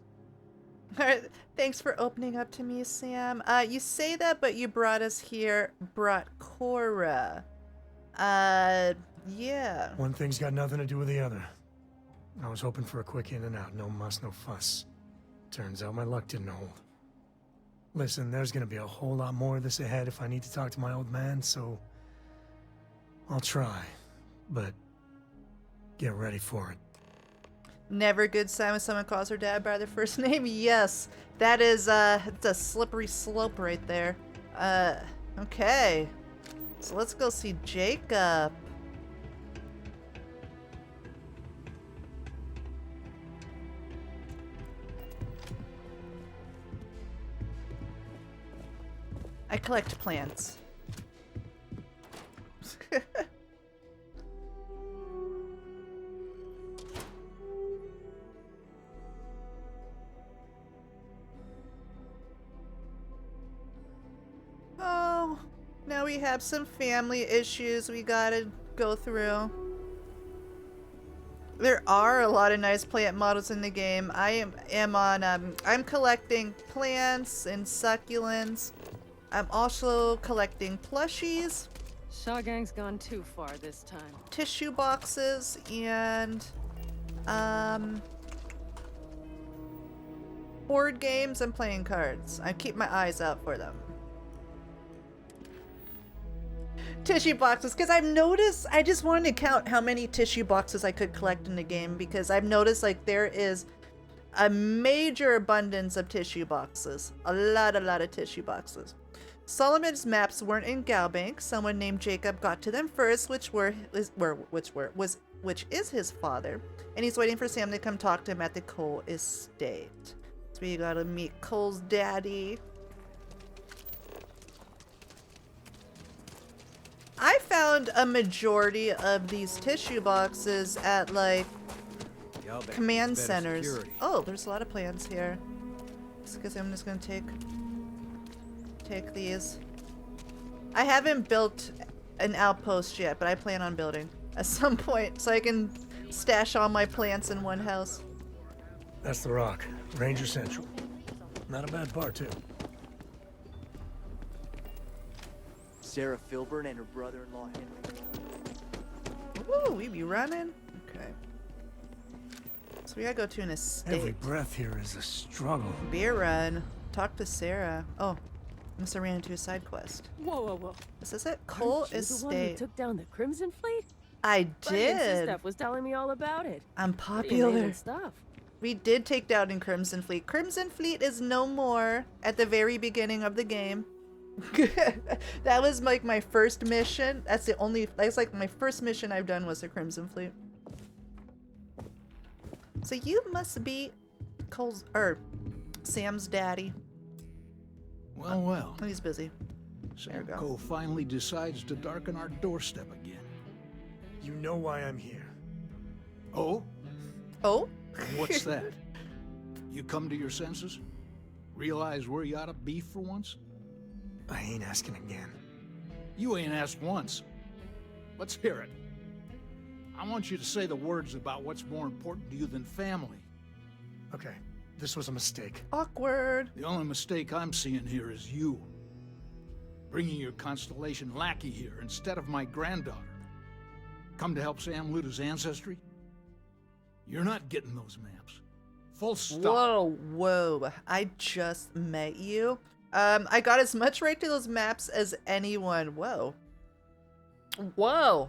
Alright, thanks for opening up to me, Sam. You say that, but you brought Cora. Yeah. One thing's got nothing to do with the other. I was hoping for a quick in and out, no muss, no fuss. Turns out my luck didn't hold. Listen, there's gonna be a whole lot more of this ahead if I need to talk to my old man, so... I'll try, but get ready for it. Never a good sign when someone calls her dad by their first name. Yes, that is, it's a slippery slope right there. Okay. So let's go see Jacob. I collect plants. Oh, now we have some family issues we gotta go through. There are a lot of nice plant models in the game. I'm collecting plants and succulents. I'm also collecting plushies. Shaw Gang's gone too far this time. Tissue boxes and board games and playing cards. I keep my eyes out for them. tissue boxes, because I've noticed, I just wanted to count how many tissue boxes I could collect in the game, because I've noticed like there is a major abundance of tissue boxes. A lot of tissue boxes. Solomon's maps weren't in Galbank. Someone named Jacob got to them first, which is his father, and he's waiting for Sam to come talk to him at the Coe estate. So we gotta meet Cole's daddy. I found a majority of these tissue boxes at like command centers. Security. Oh, there's a lot of plans here. Because I'm just gonna take these. I haven't built an outpost yet, but I plan on building at some point so I can stash all my plants in one house. That's the Rock, Ranger Central. Not a bad part too. Sarah Filburn and her brother-in-law Henry. Ooh, we be running? Okay. So we gotta go to an estate. Every breath here is a struggle. Beer run. Talk to Sarah. Oh, must have ran into a side quest. Whoa. Is this it? Coe Aren't you the one who estate. took down the Crimson Fleet? I Buddy and did. Steph was telling me all about it. I'm Pretty popular. amazing stuff. We did take down in Crimson Fleet. Crimson Fleet is no more at the very beginning of the game. That was like my first mission. That's like my first mission I've done was the Crimson Fleet. So you must be Sam's daddy. Well. Oh, he's busy. Sam Coe finally decides to darken our doorstep again. You know why I'm here. Oh? Oh? What's that? You come to your senses? Realize where you ought to be for once? I ain't asking again. You ain't asked once. Let's hear it. I want you to say the words about what's more important to you than family. Okay, this was a mistake. Awkward. The only mistake I'm seeing here is you. Bringing your Constellation lackey here instead of my granddaughter. Come to help Sam loot his ancestry? You're not getting those maps. Full stop. Whoa. I just met you. I got as much right to those maps as anyone. Whoa.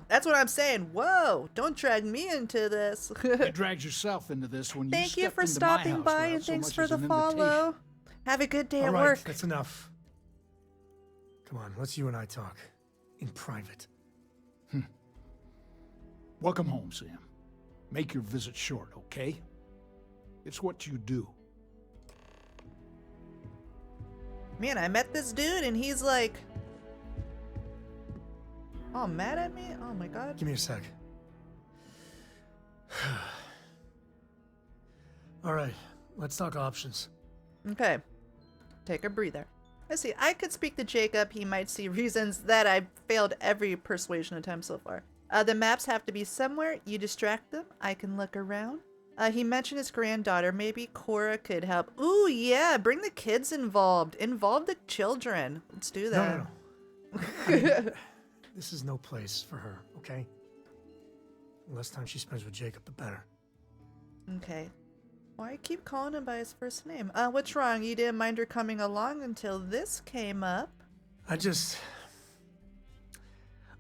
That's what I'm saying. Whoa. Don't drag me into this. You dragged yourself into this when you Thank you stepped for into stopping my house by without and so thanks much for as the an follow. invitation. Have a good day All at right, work. that's enough. Come on, let's you and I talk. In private. Welcome home, Sam. Make your visit short, okay? It's what you do. Man, I met this dude and he's like... all mad at me? Oh my god. Give me a sec. All right, let's talk options. Okay. Take a breather. Let's see. I could speak to Jacob. He might see reasons that I've failed every persuasion attempt so far. The maps have to be somewhere. You distract them. I can look around. He mentioned his granddaughter. Maybe Cora could help. Ooh, yeah. Bring the kids involved. Involve the children. Let's do that. No. I mean, this is no place for her, okay? The less time she spends with Jacob, the better. Okay. Why I keep calling him by his first name? What's wrong? You didn't mind her coming along until this came up?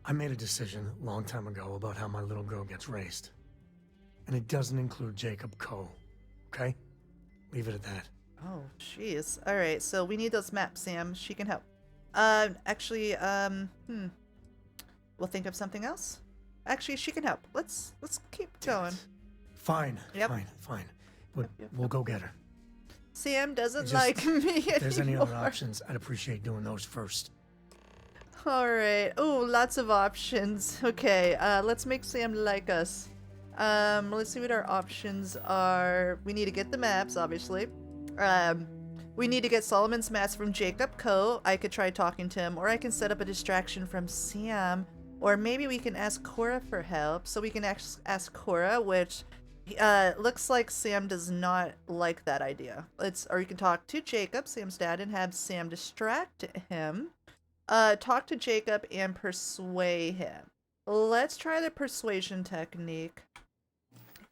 I made a decision a long time ago about how my little girl gets raised. And it doesn't include Jacob Coe, okay? Leave it at that. Oh, jeez. Alright, so we need those maps, Sam. She can help. We'll think of something else. Actually, she can help. Let's keep going. Fine. Yep. Fine. We'll go get her. Sam doesn't like me anymore. If there's any other options, I'd appreciate doing those first. Alright. Oh, lots of options. Okay, let's make Sam like us. Let's see what our options are. We need to get the maps, obviously. We need to get Solomon's maps from Jacob Coe. I could try talking to him, or I can set up a distraction from Sam. Or maybe we can ask Cora for help. So we can ask Cora, which looks like Sam does not like that idea. Or you can talk to Jacob, Sam's dad, and have Sam distract him. Talk to Jacob and persuade him. Let's try the persuasion technique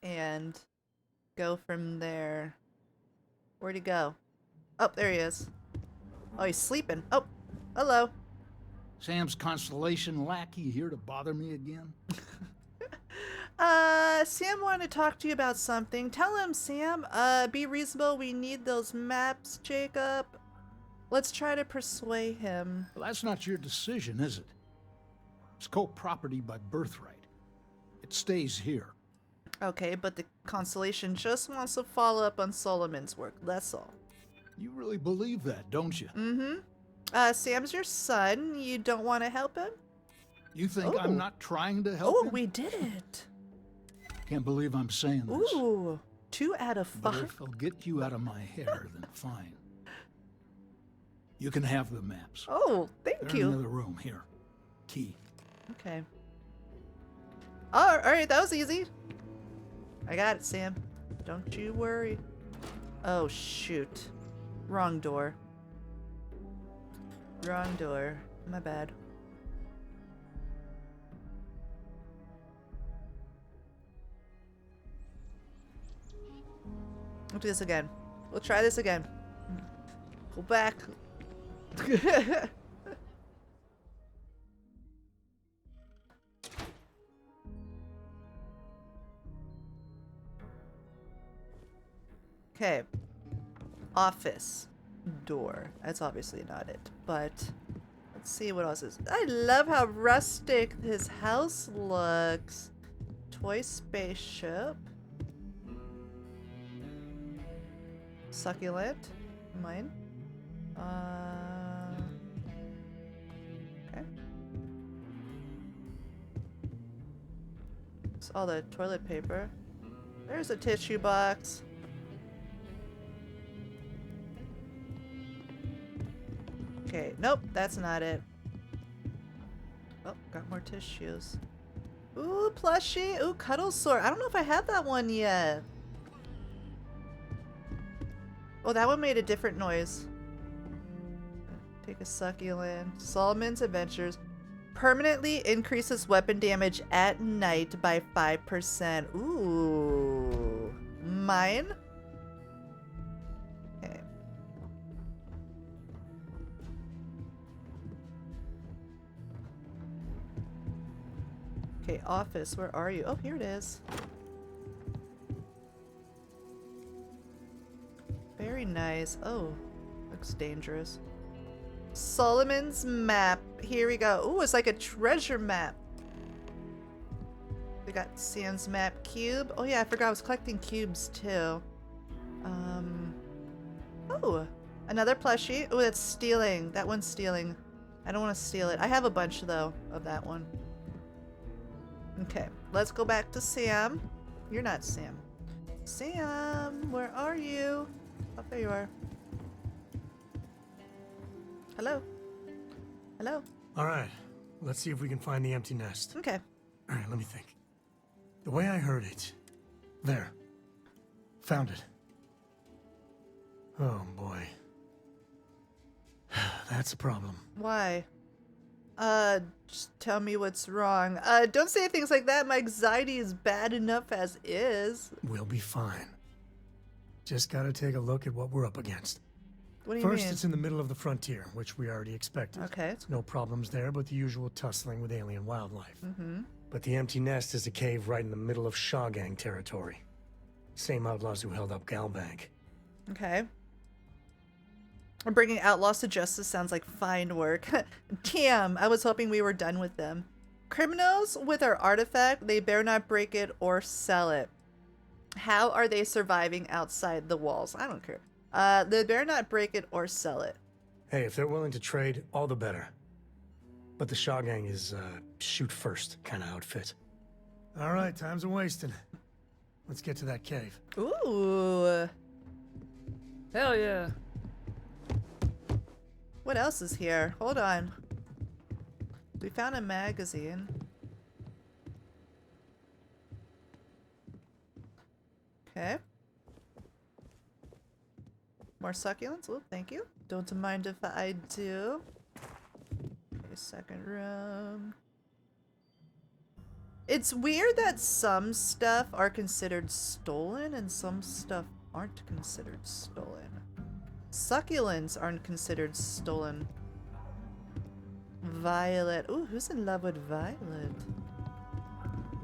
and go from there. Where'd he go? Oh, there he is. Oh, he's sleeping. Oh, hello. Sam's constellation lackey here to bother me again? Sam wanted to talk to you about something. Tell him, Sam. Be reasonable. We need those maps, Jacob. Let's try to persuade him. Well, that's not your decision, is it? It's co-property by birthright. It stays here. Okay, but the Constellation just wants to follow up on Solomon's work. That's all. You really believe that, don't you? Mm-hmm. Sam's your son. You don't want to help him? You think I'm not trying to help Oh, him? we did it. Can't believe I'm saying this. Ooh, 2 out of 5. But if I'll get you out of my hair, then fine. You can have the maps. Oh, thank They're you. in another room here. Key. Okay. All right, that was easy. I got it, Sam. Don't you worry. Oh, shoot. Wrong door. Wrong door. My bad. We'll do this again. We'll try this again. Pull back. Okay. Office. Door. That's obviously not it, but let's see what else is. I love how rustic his house looks. Toy spaceship. Succulent. Mine. Okay. It's all the toilet paper. There's a tissue box. Okay, nope, that's not it. Oh, got more tissues. Ooh, plushie. Ooh, cuddle sore. I don't know if I have that one yet. Oh, that one made a different noise. Take a succulent. Solomon's Adventures. Permanently increases weapon damage at night by 5%. Ooh. Mine? Okay. Okay, office. Where are you? Oh, here it is. Very nice. Oh, looks dangerous. Solomon's map. Here we go. Ooh, it's like a treasure map. We got Sam's map cube. Oh yeah, I forgot I was collecting cubes too. Oh, another plushie. Oh, that's stealing. That one's stealing. I don't want to steal it. I have a bunch though of that one. Okay, let's go back to Sam. You're not Sam. Sam, where are you? Oh, there you are. Hello? Hello? All right, let's see if we can find the empty nest. Okay. All right, let me think. The way I heard it. There. Found it. Oh, boy. That's a problem. Why? Just tell me what's wrong. Don't say things like that. My anxiety is bad enough as is. We'll be fine. Just gotta take a look at what we're up against. What do you mean? First, it's in the middle of the frontier, which we already expected. Okay. No problems there, but the usual tussling with alien wildlife. Mm-hmm. But the empty nest is a cave right in the middle of Shaw Gang territory. Same outlaws who held up Galbank. Okay. Bringing outlaws to justice sounds like fine work. Damn, I was hoping we were done with them. Criminals with our artifact, they better not break it or sell it. How are they surviving outside the walls? I don't care. They better not break it or sell it. Hey, if they're willing to trade, all the better. But the Shaw Gang is, shoot first kind of outfit. All right, time's a-wasting. Let's get to that cave. Ooh. Hell yeah. What else is here? Hold on. We found a magazine. Okay. More succulents? Oh, thank you. Don't mind if I do. Okay, second room. It's weird that some stuff are considered stolen and some stuff aren't considered stolen. Succulents aren't considered stolen. Violet. Ooh, who's in love with Violet?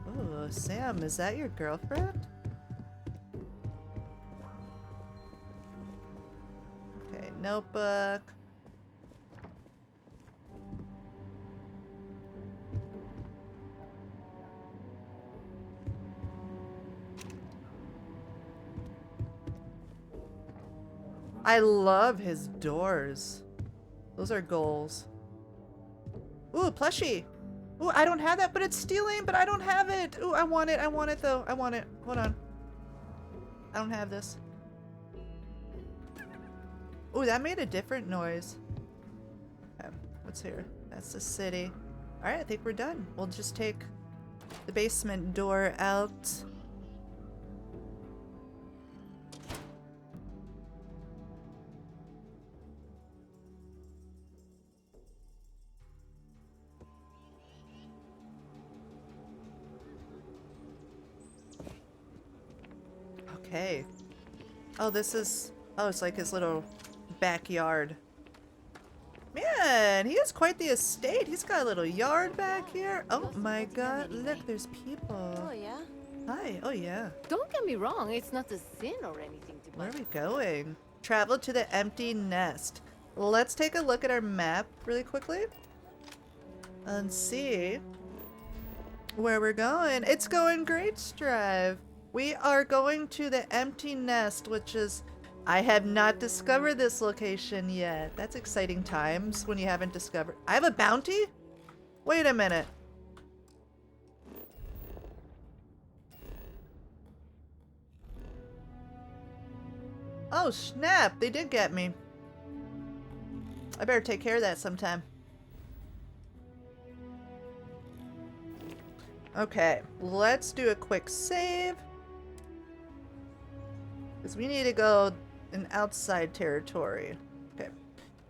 Ooh, Sam, is that your girlfriend? Okay, notebook. I love his doors. Those are goals. Ooh, plushie. Ooh, I don't have that, but it's stealing, but I don't have it. Ooh, I want it. I want it, though. I want it. Hold on. I don't have this. Ooh, that made a different noise. Okay, what's here? That's the city. Alright, I think we're done. We'll just take the basement door out. Okay. Oh, this is... Oh, it's like his little backyard. Man, he has quite the estate. He's got a little yard back here. Oh my god, look, there's people. Oh, yeah? Hi, oh yeah. Don't get me wrong, it's not a sin or anything to Where are we going? Travel to the empty nest. Let's take a look at our map really quickly. And see where we're going. It's going Great Strive. We are going to the empty nest, which is... I have not discovered this location yet. That's exciting times when you haven't discovered... I have a bounty? Wait a minute. Oh, snap. They did get me. I better take care of that sometime. Okay, let's do a quick save. Because we need to go in outside territory. Okay.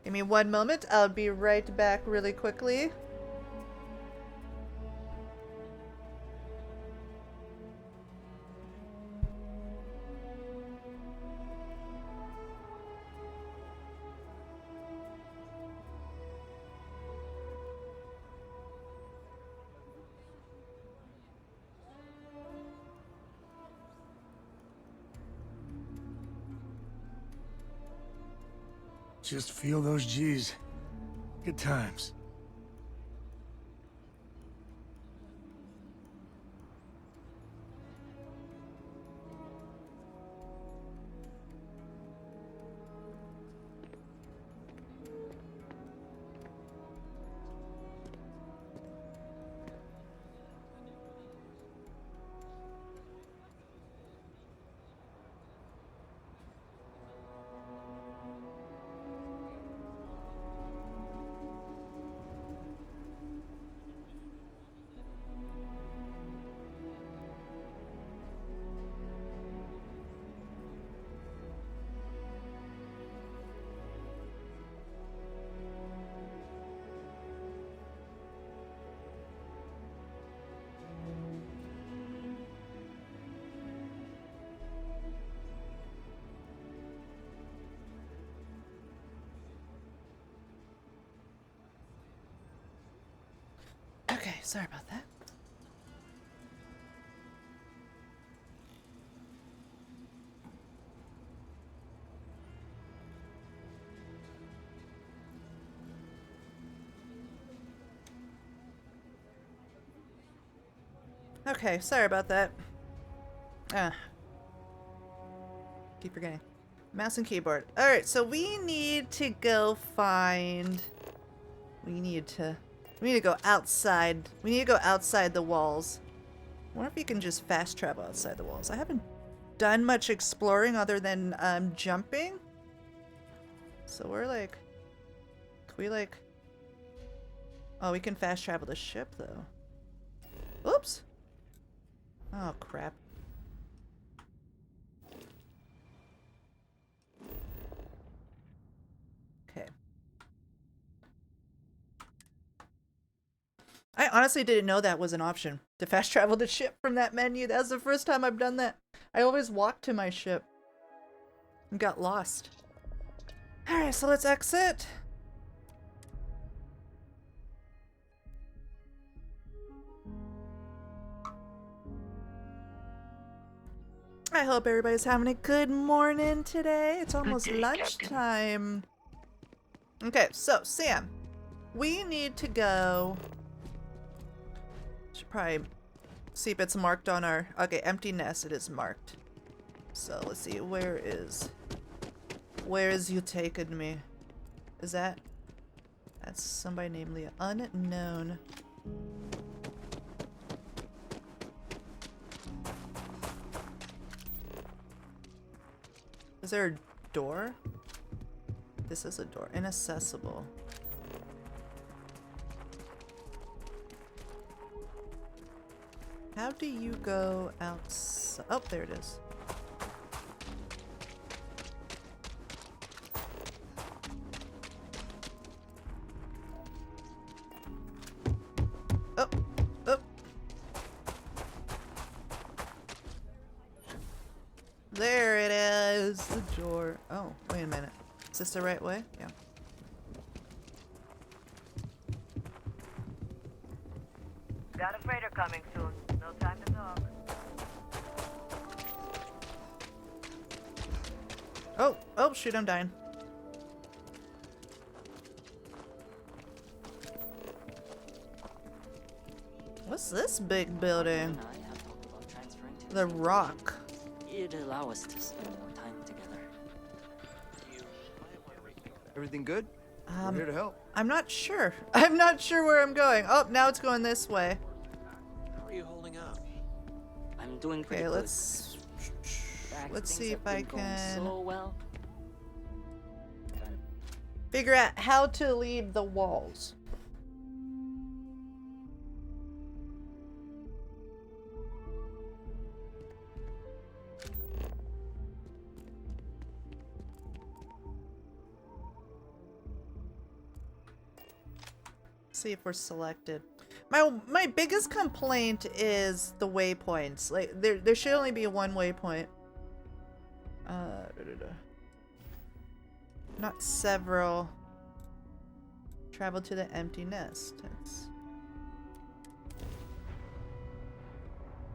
Give me one moment. I'll be right back really quickly. Just feel those G's. Good times. Okay, sorry about that. Okay, sorry about that. Keep forgetting. Mouse and keyboard. Alright, so we need to go find... We need to go outside. We need to go outside the walls. I wonder if you can just fast travel outside the walls. I haven't done much exploring other than jumping. So we're like... Can we like... Oh, we can fast travel the ship though. Oops! Oh, crap. Okay. I honestly didn't know that was an option, to fast travel the ship from that menu. That was the first time I've done that. I always walked to my ship and got lost. Alright, so let's exit. I hope everybody's having a good morning today. It's almost day, lunchtime. Okay, so Sam, we need to go. Should probably see if it's marked on our. Okay, empty nest. It is marked. So let's see. Where is you taking me? Is that? That's somebody named Leah. Unknown. Is there a door? This is a door. Inaccessible. How do you go outside? Oh, there it is. Oh, oh. There it is, the door. Oh, wait a minute. Is this the right way? Yeah. Got a freighter coming soon. No time to talk. Oh, oh, shoot, I'm dying. What's this big building? The Rock. It allows us to spend more time together. Everything good? We're here to help. I'm not sure. I'm not sure where I'm going. Oh, now it's going this way. How are you holding up? I'm doing pretty Okay, good. let's see if I can So well. figure out how to leave the walls. See if we're selected. My biggest complaint is the waypoints. Like there should only be one waypoint. Not several. Travel to the empty nest.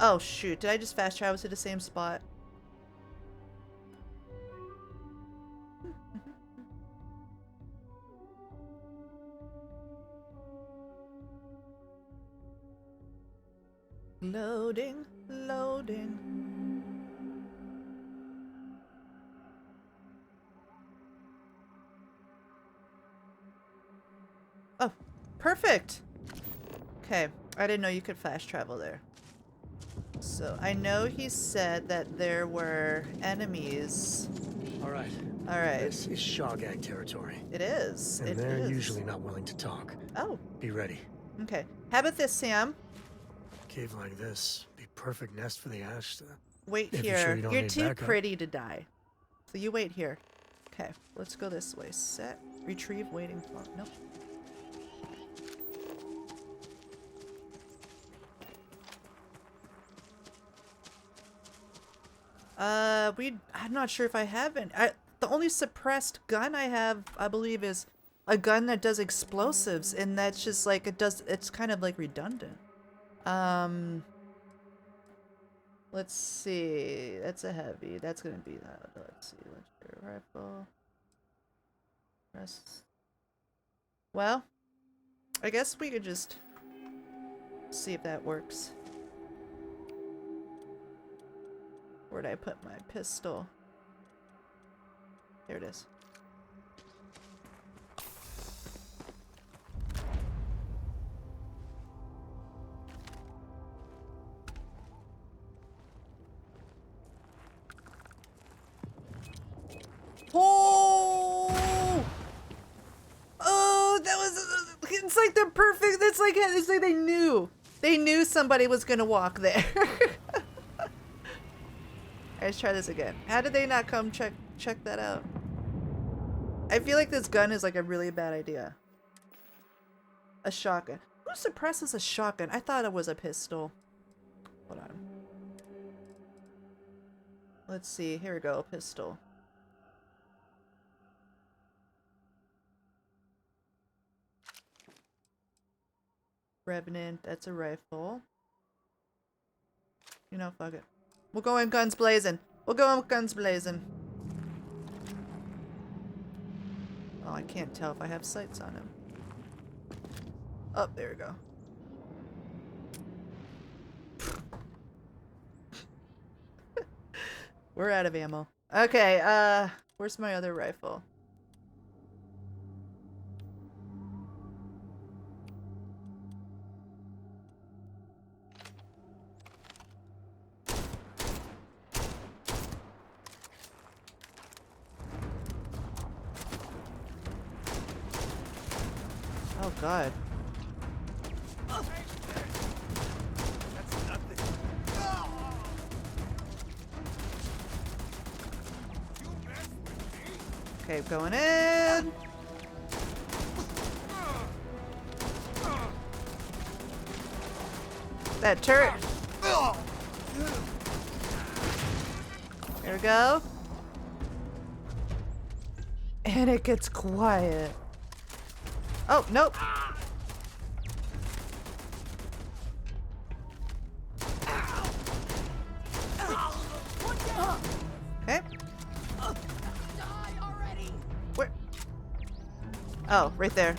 Oh shoot, did I just fast travel to the same spot? Loading, loading. Oh, perfect. Okay, I didn't know you could fast travel there. So I know he said that there were enemies. All right. All right. This is Shawgag territory. It is. And It they're is. usually not willing to talk. Oh. Be ready. Okay. How about this, Sam? Cave like this, be perfect nest for the Ash to... Wait if here. Sure you don't You're need too backup. pretty to die. So you wait here. Okay, let's go this way. Set. Retrieve waiting for. Nope. I'm not sure if I have any. The only suppressed gun I have, I believe, is a gun that does explosives, and that's just like it's kind of like redundant. Let's see. That's a heavy. That's gonna be that. Let's see. Legendary rifle. Rest. Well, I guess we could just see if that works. Where'd I put my pistol? There it is. Oh! Oh, that was. It's like the perfect. It's like they knew. They knew somebody was gonna walk there. Let's try this again. How did they not come check that out? I feel like this gun is like a really bad idea. A shotgun. Who suppresses a shotgun? I thought it was a pistol. Hold on. Let's see. Here we go. Pistol. Revenant. That's a rifle. You know, fuck it. We'll go in guns blazing. We'll go in guns blazing. Oh, I can't tell if I have sights on him. Oh, there we go. We're out of ammo. Okay, where's my other rifle? Oh God. Okay, going in. That turret. There we go. And it gets quiet. Oh, nope. Okay. Where? Oh, right there.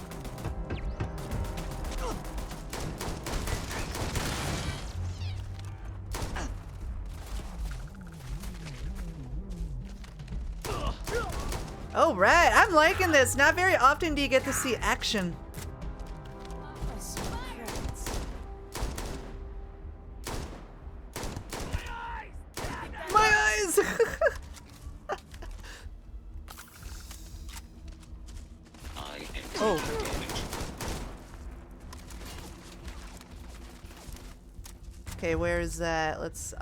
Oh, right. I'm liking this. Not very often do you get to see action. My eyes! Oh. Okay, where is that? Let's,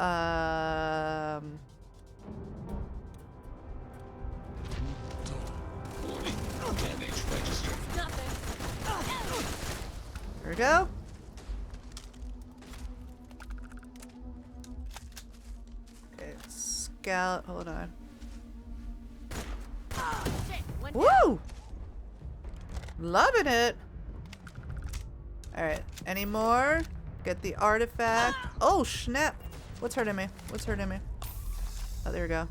There we go. Okay, scout. Hold on. Woo! Loving it. All right. Any more? Get the artifact. Oh snap! What's hurting me? What's hurting me? Oh, there we go.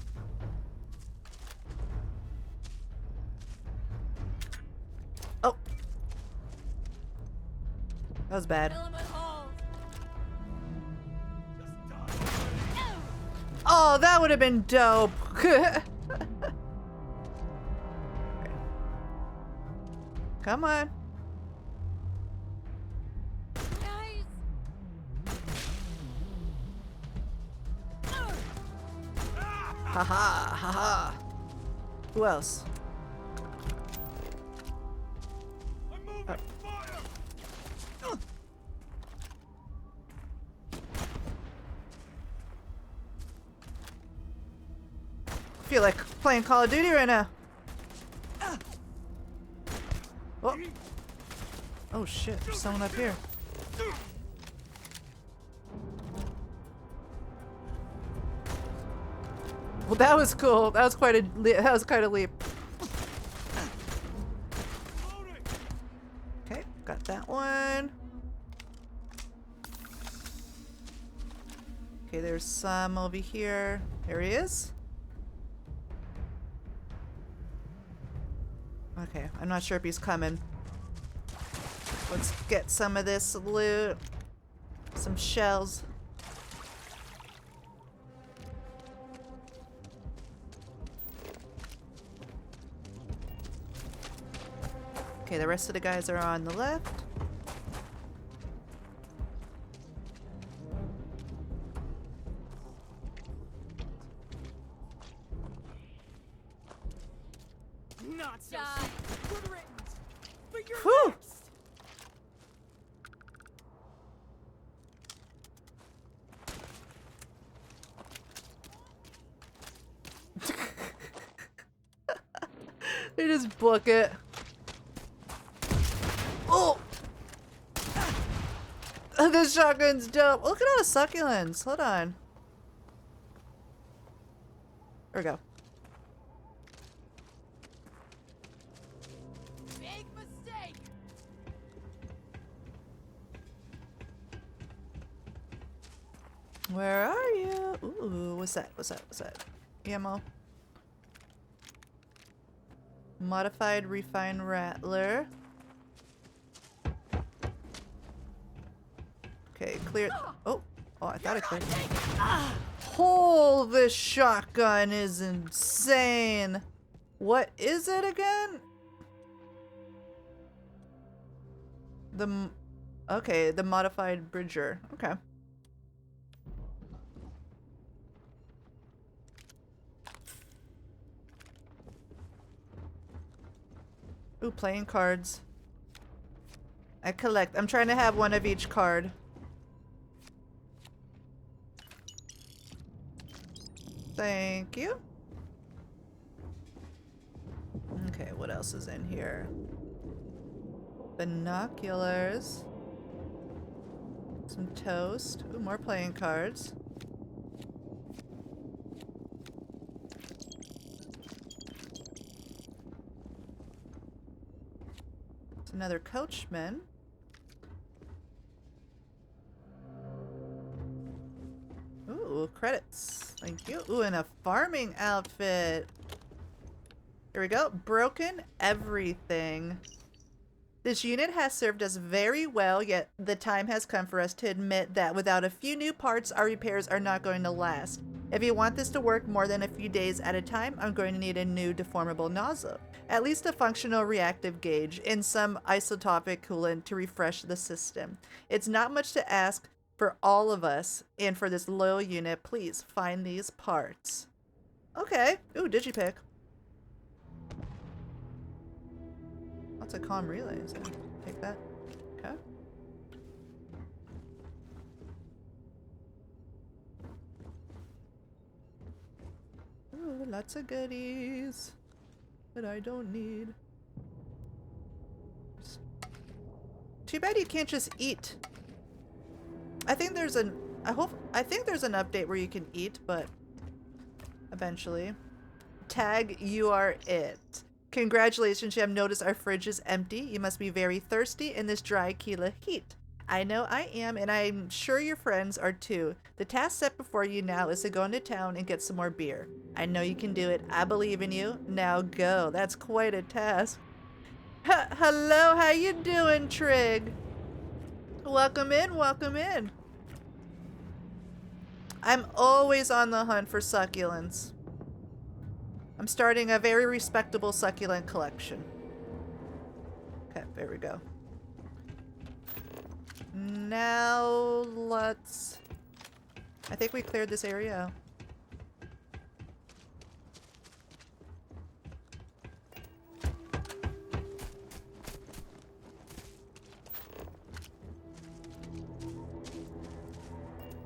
Oh. That was bad. Oh, that would have been dope. Come on. Haha, haha. Who else? I feel like playing Call of Duty right now. Oh. Oh shit, there's someone up here. Well, that was cool. That was quite a leap. Okay, got that one. Okay, there's some over here. There he is. Okay, I'm not sure if he's coming. Let's get some of this loot. Some shells. Okay, the rest of the guys are on the left. Not so good riddance. But you're Whew. next. They just book it. Oh! This shotgun's dope. Look at all the succulents. Hold on. There we go. Big mistake. Where are you? Ooh, what's that? What's that? What's that? Ammo. Modified refined rattler. Okay, clear. Oh, I thought I cleared. Oh, this shotgun is insane. What is it again? Okay, the modified Bridger. Okay. Ooh, playing cards. I collect. I'm trying to have one of each card. Thank you. Okay, what else is in here? Binoculars. Some toast. Ooh, more playing cards. It's another coachman. Ooh, credits. Thank you. Ooh, and a farming outfit. Here we go. Broken everything. This unit has served us very well, yet the time has come for us to admit that without a few new parts, our repairs are not going to last. If you want this to work more than a few days at a time, I'm going to need a new deformable nozzle, at least a functional reactive gauge, and some isotopic coolant to refresh the system. It's not much to ask for all of us, and for this loyal unit, please find these parts. Okay. Ooh, digipick. Lots of comm relays. Take that. Okay. Ooh, lots of goodies that I don't need. Too bad you can't just eat. I think there's an I think there's an update where you can eat, but eventually. Tag, you are it. Congratulations, you have noticed our fridge is empty. You must be very thirsty in this dry Keela heat. I know I am, and I'm sure your friends are too. The task set before you now is to go into town and get some more beer. I know you can do it. I believe in you. Now go. That's quite a task. Hello, how you doing, Trig? Welcome in, welcome in. I'm always on the hunt for succulents. I'm starting a very respectable succulent collection. Okay, there we go. Now let's... I think we cleared this area out.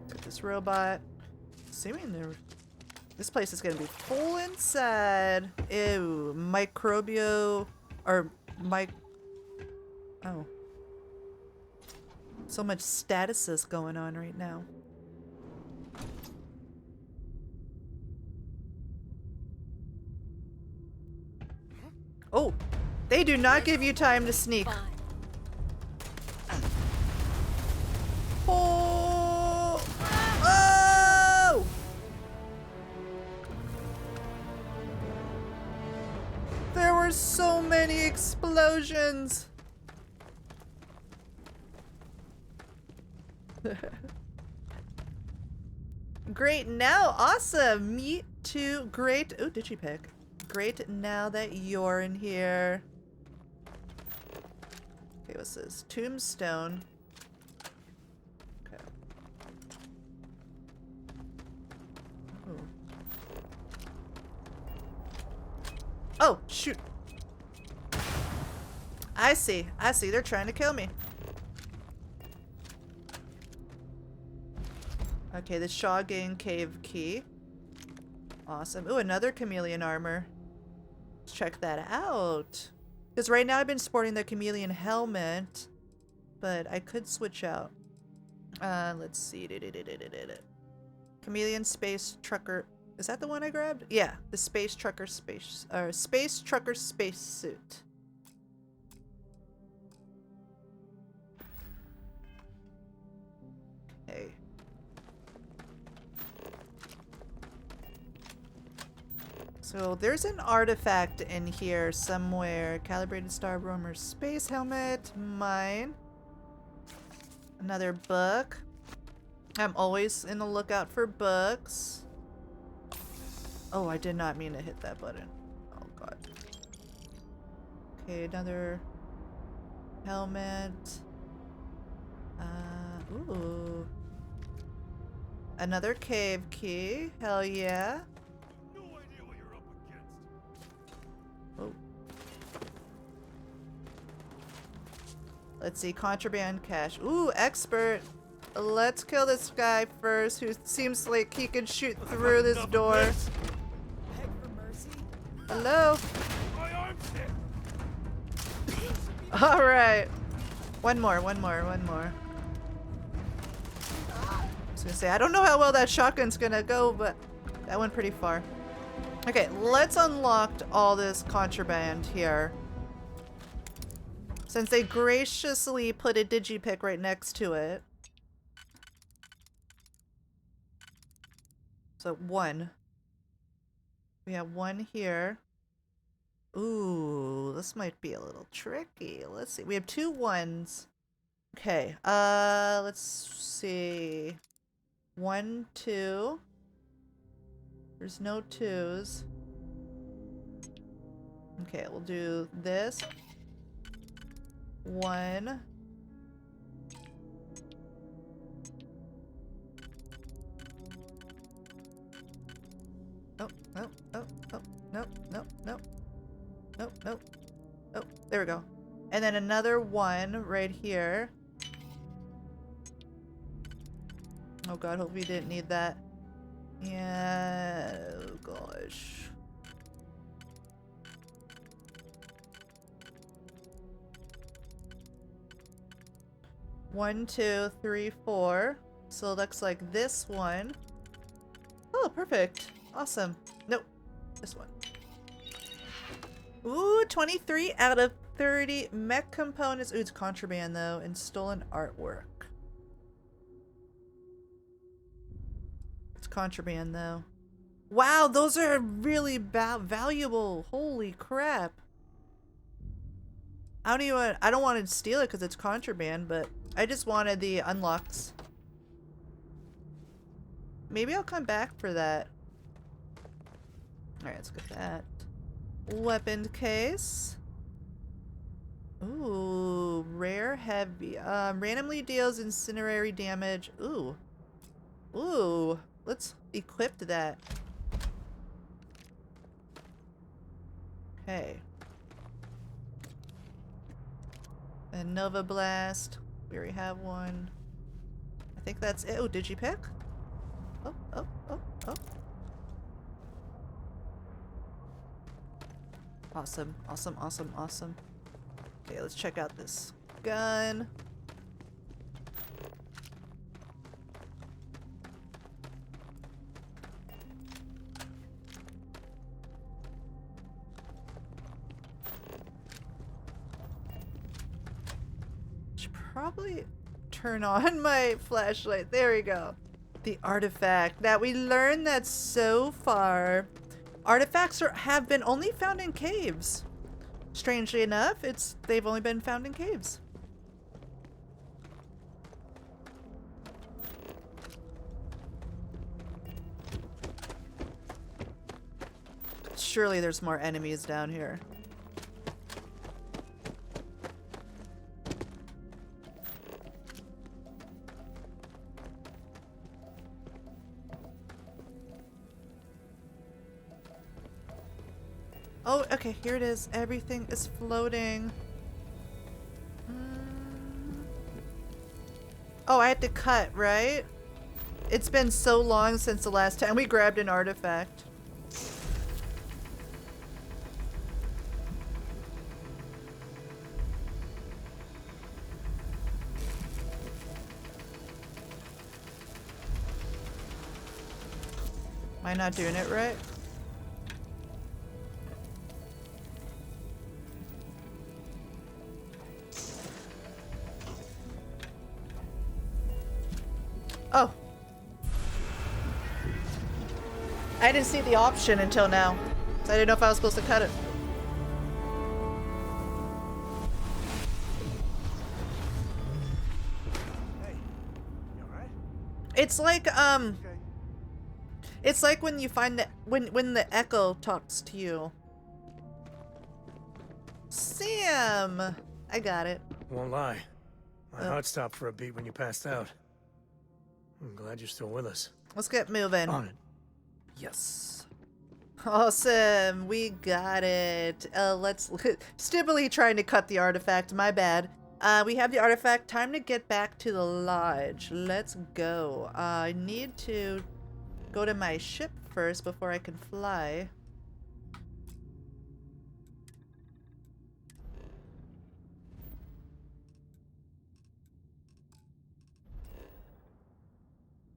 Get this robot. Assuming there... This place is gonna be full inside. Ew, microbio or oh. So much statuses going on right now. Oh, they do not give you time to sneak. Oh! Oh! There were so many explosions. Great now, awesome. Me too. Great. Oh, did she pick? Great now that you're in here. Okay, what's this? Tombstone. Okay. Ooh. Oh, shoot. I see. I see. They're trying to kill me. Okay, the Shawgang Cave key. Awesome. Ooh, another chameleon armor. Let's check that out. Because right now I've been sporting the chameleon helmet, but I could switch out. Let's see. Chameleon space trucker. Is that the one I grabbed? Yeah, the space trucker space suit. Okay. So there's an artifact in here somewhere. Calibrated Star Roamer space helmet. Mine. Another book. I'm always in the lookout for books. Oh, I did not mean to hit that button. Oh god. Okay, another helmet. Ooh. Another cave key. Hell yeah. Oh. Let's see, contraband cache. Ooh, expert. Let's kill this guy first, who seems like he can shoot through this door. Hello? Alright. One more. I was gonna say, I don't know how well that shotgun's gonna go, but that went pretty far. Okay, let's unlock all this contraband here. Since they graciously put a digipic right next to it. So one. We have one here. Ooh, this might be a little tricky. Let's see. We have 2 ones. Okay, let's see. 1, 2. There's no 2s. Okay, we'll do this. 1. Oh, no, no. Oh, there we go. And then another 1 right here. Oh god, hope we didn't need that. Yeah, oh gosh. One, 2, 3, 4. So it looks like this one. Oh, perfect. Awesome. Nope. This one. Ooh, 23 out of 30 mech components. Ooh, it's contraband though, and stolen artwork. It's contraband though. Wow, those are really valuable. Holy crap. I don't want to steal it because it's contraband, but I just wanted the unlocks. Maybe I'll come back for that. Alright, let's get that. Weapon case. Ooh, rare heavy. Randomly deals incinerary damage. Ooh. Ooh. Let's equip that. Okay. And Nova Blast. We already have one. I think that's it. Oh, digipic? Oh. Awesome. Okay, let's check out this gun. Should probably turn on my flashlight. There we go. The artifact that we learned that so far. Artifacts have been only found in caves. Strangely enough, they've only been found in caves. Surely there's more enemies down here. Oh, okay, here it is. Everything is floating. Oh, I had to cut, right? It's been so long since the last time we grabbed an artifact. Am I not doing it right? Oh. I didn't see the option until now. So I didn't know if I was supposed to cut it. It's like it's like when you find that when the echo talks to you. Sam, I got it. Won't lie, my heart stopped for a beat when you passed out. I'm glad you're still with us. Let's get moving. On it. Yes. Awesome, we got it. Let's stupidly trying to cut the artifact. My bad. We have the artifact. Time to get back to the lodge. Let's go. I need to go to my ship first before I can fly.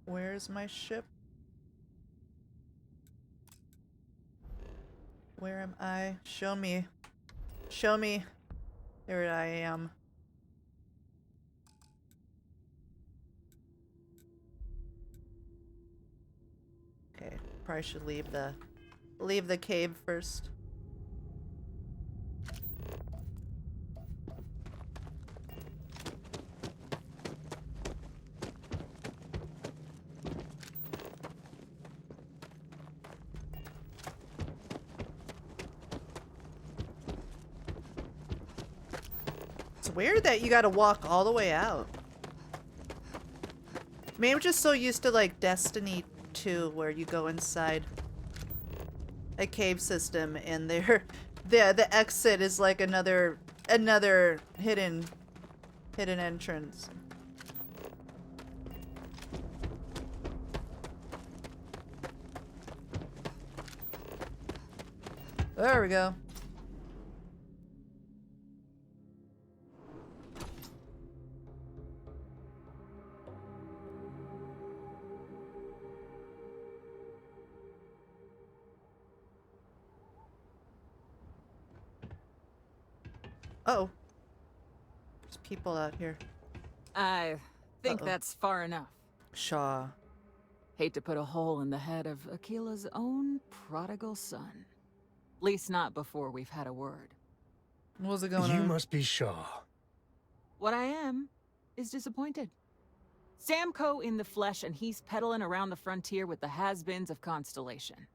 Where's my ship? Where am I? Show me. Show me. There I am. Okay, probably should leave the cave first. It's weird that you gotta walk all the way out. Maybe I'm just so used to like Destiny 2 where you go inside a cave system and there the exit is like another hidden entrance. There we go. Oh. There's people out here. I think that's far enough. Shaw. Hate to put a hole in the head of Akila's own prodigal son. Least not before we've had a word. What was it going on? You must be Shaw. What I am is disappointed. Sam Coe in the flesh, and he's peddling around the frontier with the has-beens of Constellation.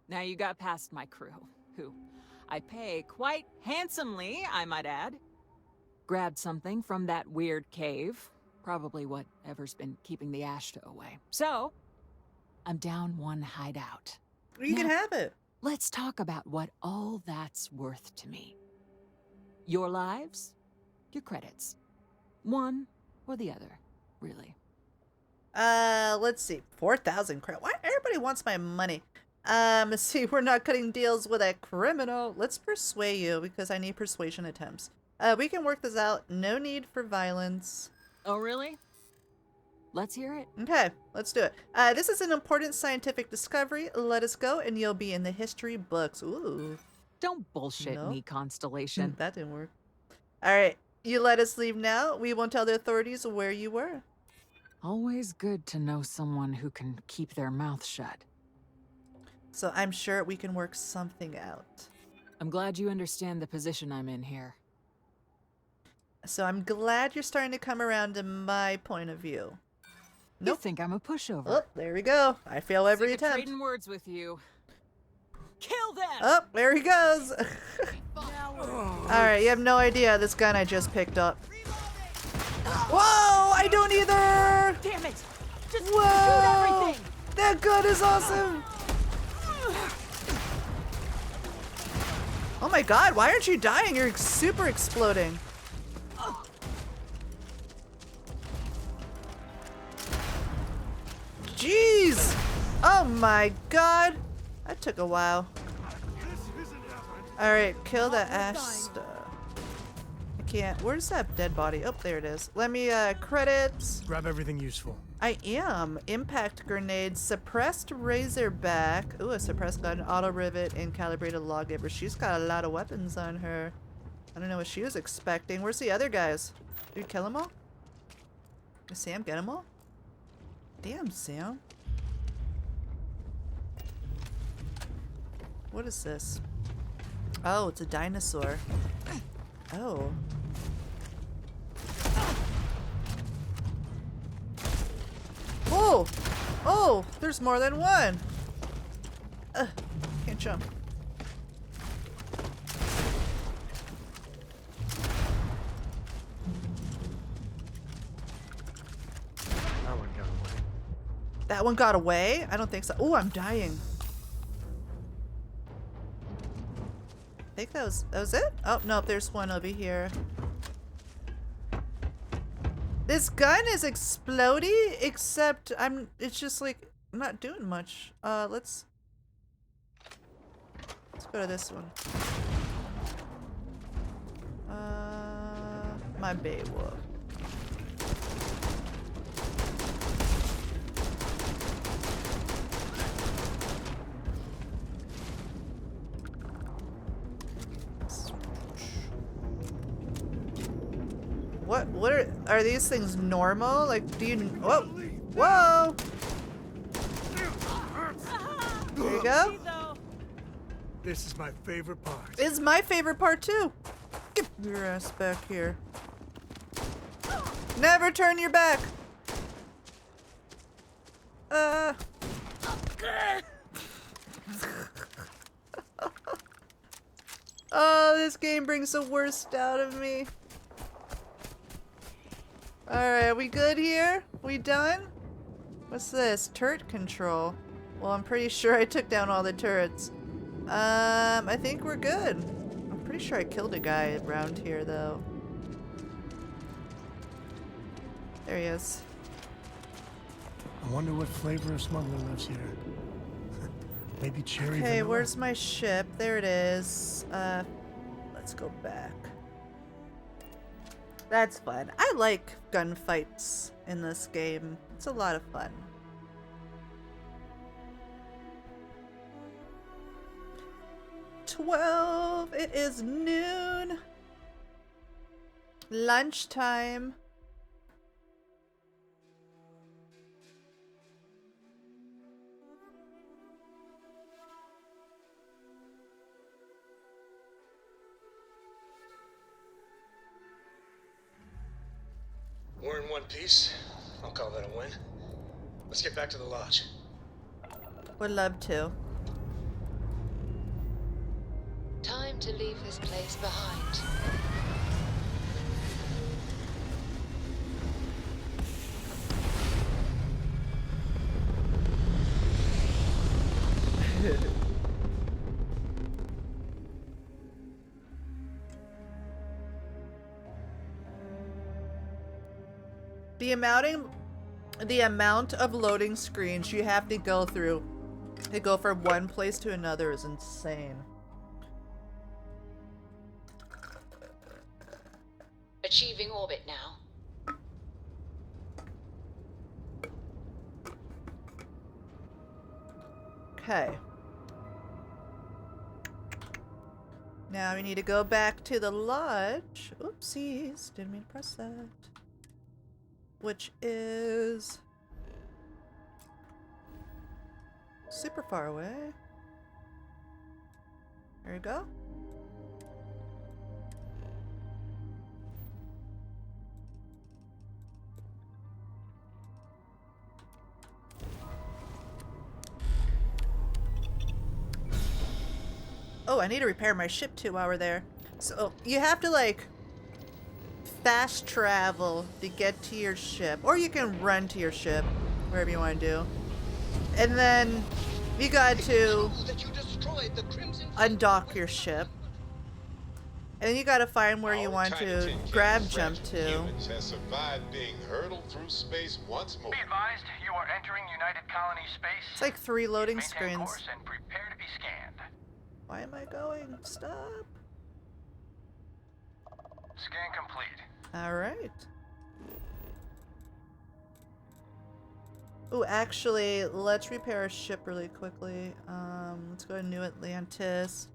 Now you got past my crew, who I pay quite handsomely, I might add. Grabbed something from that weird cave. Probably whatever's been keeping the Ashta away. So, I'm down one hideout. You can have it. Let's talk about what all that's worth to me. Your lives, your credits. One or the other, really. Let's see. 4,000 credit. Why everybody wants my money? Let's see, we're not cutting deals with a criminal. Let's persuade you because I need persuasion attempts. We can work this out. No need for violence. Oh, really? Let's hear it. Okay, let's do it. This is an important scientific discovery. Let us go and you'll be in the history books. Ooh. Don't bullshit me, Constellation. That didn't work. Alright, you let us leave now. We won't tell the authorities where you were. Always good to know someone who can keep their mouth shut. So I'm sure we can work something out. I'm glad you understand the position I'm in here. So I'm glad you're starting to come around to my point of view. Nope. You think I'm a pushover. Oh, there we go. I fail every attempt. Trading words with you. Kill them! Oh, there he goes. Alright, you have no idea this gun I just picked up. Whoa, I don't either! Damn it! Just Whoa! shoot everything! That gun is awesome! Oh my god, why aren't you dying? You're super exploding. Jeez! Oh my god! That took a while. Alright, kill the Ashta. I can't. Where's that dead body? Oh, there it is. Let me, credits. Grab everything useful. I am. Impact grenade, suppressed razorback. Ooh, a suppressed gun, auto rivet, and calibrated lawgiver. She's got a lot of weapons on her. I don't know what she was expecting. Where's the other guys? Did you kill them all? Did Sam get them all? Damn, Sam. What is this? Oh, it's a dinosaur. Oh. Oh! Oh! There's more than one! Can't jump. That one got away. That one got away? I don't think so. Oh, I'm dying. I think that was it? Oh, no, there's one over here. This gun is explodey, except it's just like, I'm not doing much. Let's go to this one. My Beowulf. What are these things normal? Like, do you? Whoa, whoa! There you go. This is my favorite part. It's my favorite part too. Get your ass back here. Never turn your back. Oh, this game brings the worst out of me. Alright, we good here? We done? What's this? Turret control. Well, I'm pretty sure I took down all the turrets. I think we're good. I'm pretty sure I killed a guy around here, though. There he is. I wonder what flavor of smuggler lives here. Maybe cherry Okay, vanilla? where's my ship? There it is. Let's go back. That's fun. I like gunfights in this game. It's a lot of fun. It is noon. Lunchtime. We're in one piece. I'll call that a win. Let's get back to the lodge. Would love to. Time to leave this place behind. The amount of loading screens you have to go through to go from one place to another is insane. Achieving orbit now. Okay. Now we need to go back to the lodge. Oopsies, didn't mean to press that. Which is super far away. There we go. Oh, I need to repair my ship too while we're there. So you have to like fast travel to get to your ship, or you can run to your ship, wherever you want to do. And then you got to undock your ship. And then you got to find where you want to grab jump to. Humans has survived being hurtled through space once more. Be advised, you are entering United Colony space. It's like 3 loading Maintain screens. course and prepare to be scanned. Why am I going? Stop. Scan complete. Alright. Oh, actually, let's repair our ship really quickly. Let's go to New Atlantis.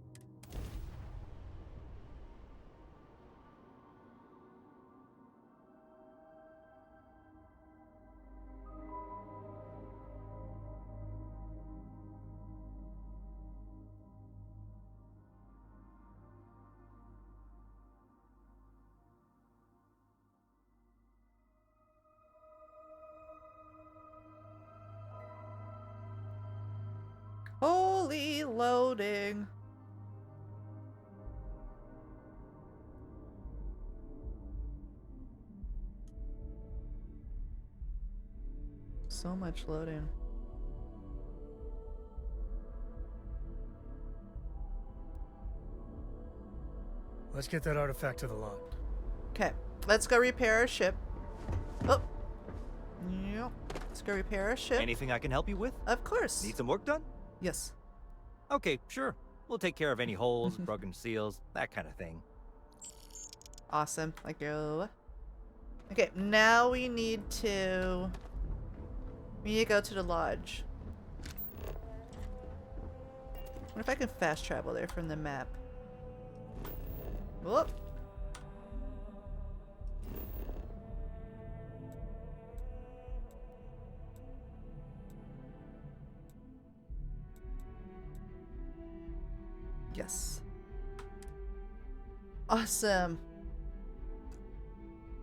Fully loading. So much loading. Let's get that artifact to the lot. Okay, let's go repair our ship. Oh. Yep. Let's go repair our ship. Anything I can help you with? Of course. Need some work done? Yes. Okay, sure. We'll take care of any holes, broken seals, that kind of thing. Awesome. Thank you. Okay, now we need to go to the lodge. What if I can fast travel there from the map? Whoop. Yes. Awesome.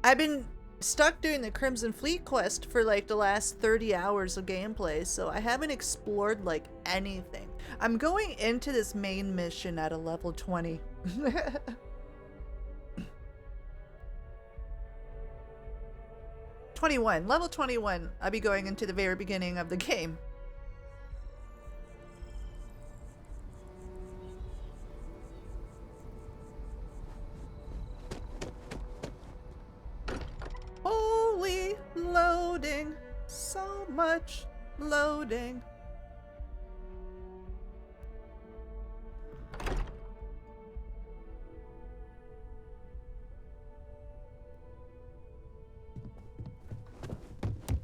I've been stuck doing the Crimson Fleet quest for like the last 30 hours of gameplay, so I haven't explored like anything. I'm going into this main mission at a level 20. 21. Level 21. I'll be going into the very beginning of the game. Holy loading. So much loading.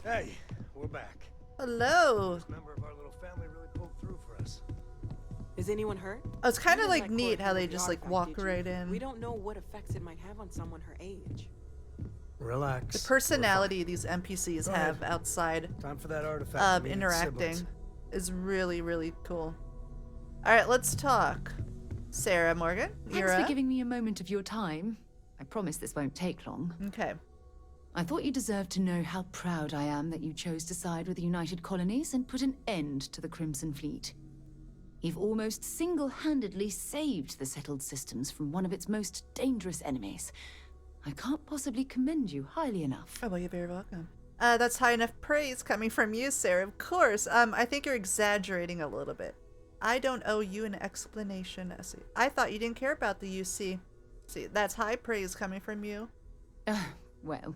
Hey, we're back. Hello. This member of our little family really pulled through for us. Is anyone hurt? Oh, it's kind of You like didn't neat let how Cora they do just the like artifact, walk did you? right in. We don't know what effects it might have on someone her age. Relax. The personality these NPCs Go have ahead. outside Time for that artifact of to meet its interacting siblings. is really, really cool. All right, let's talk. Sarah Morgan, you're Thanks for up. giving me a moment of your time. I promise this won't take long. Okay. I thought you deserved to know how proud I am that you chose to side with the United Colonies and put an end to the Crimson Fleet. You've almost single-handedly saved the settled systems from one of its most dangerous enemies. I can't possibly commend you highly enough. Oh, well, you're very welcome. That's high enough praise coming from you, Sarah. Of course. I think you're exaggerating a little bit. I don't owe you an explanation, Essie. I thought you didn't care about the UC. See, that's high praise coming from you. Well,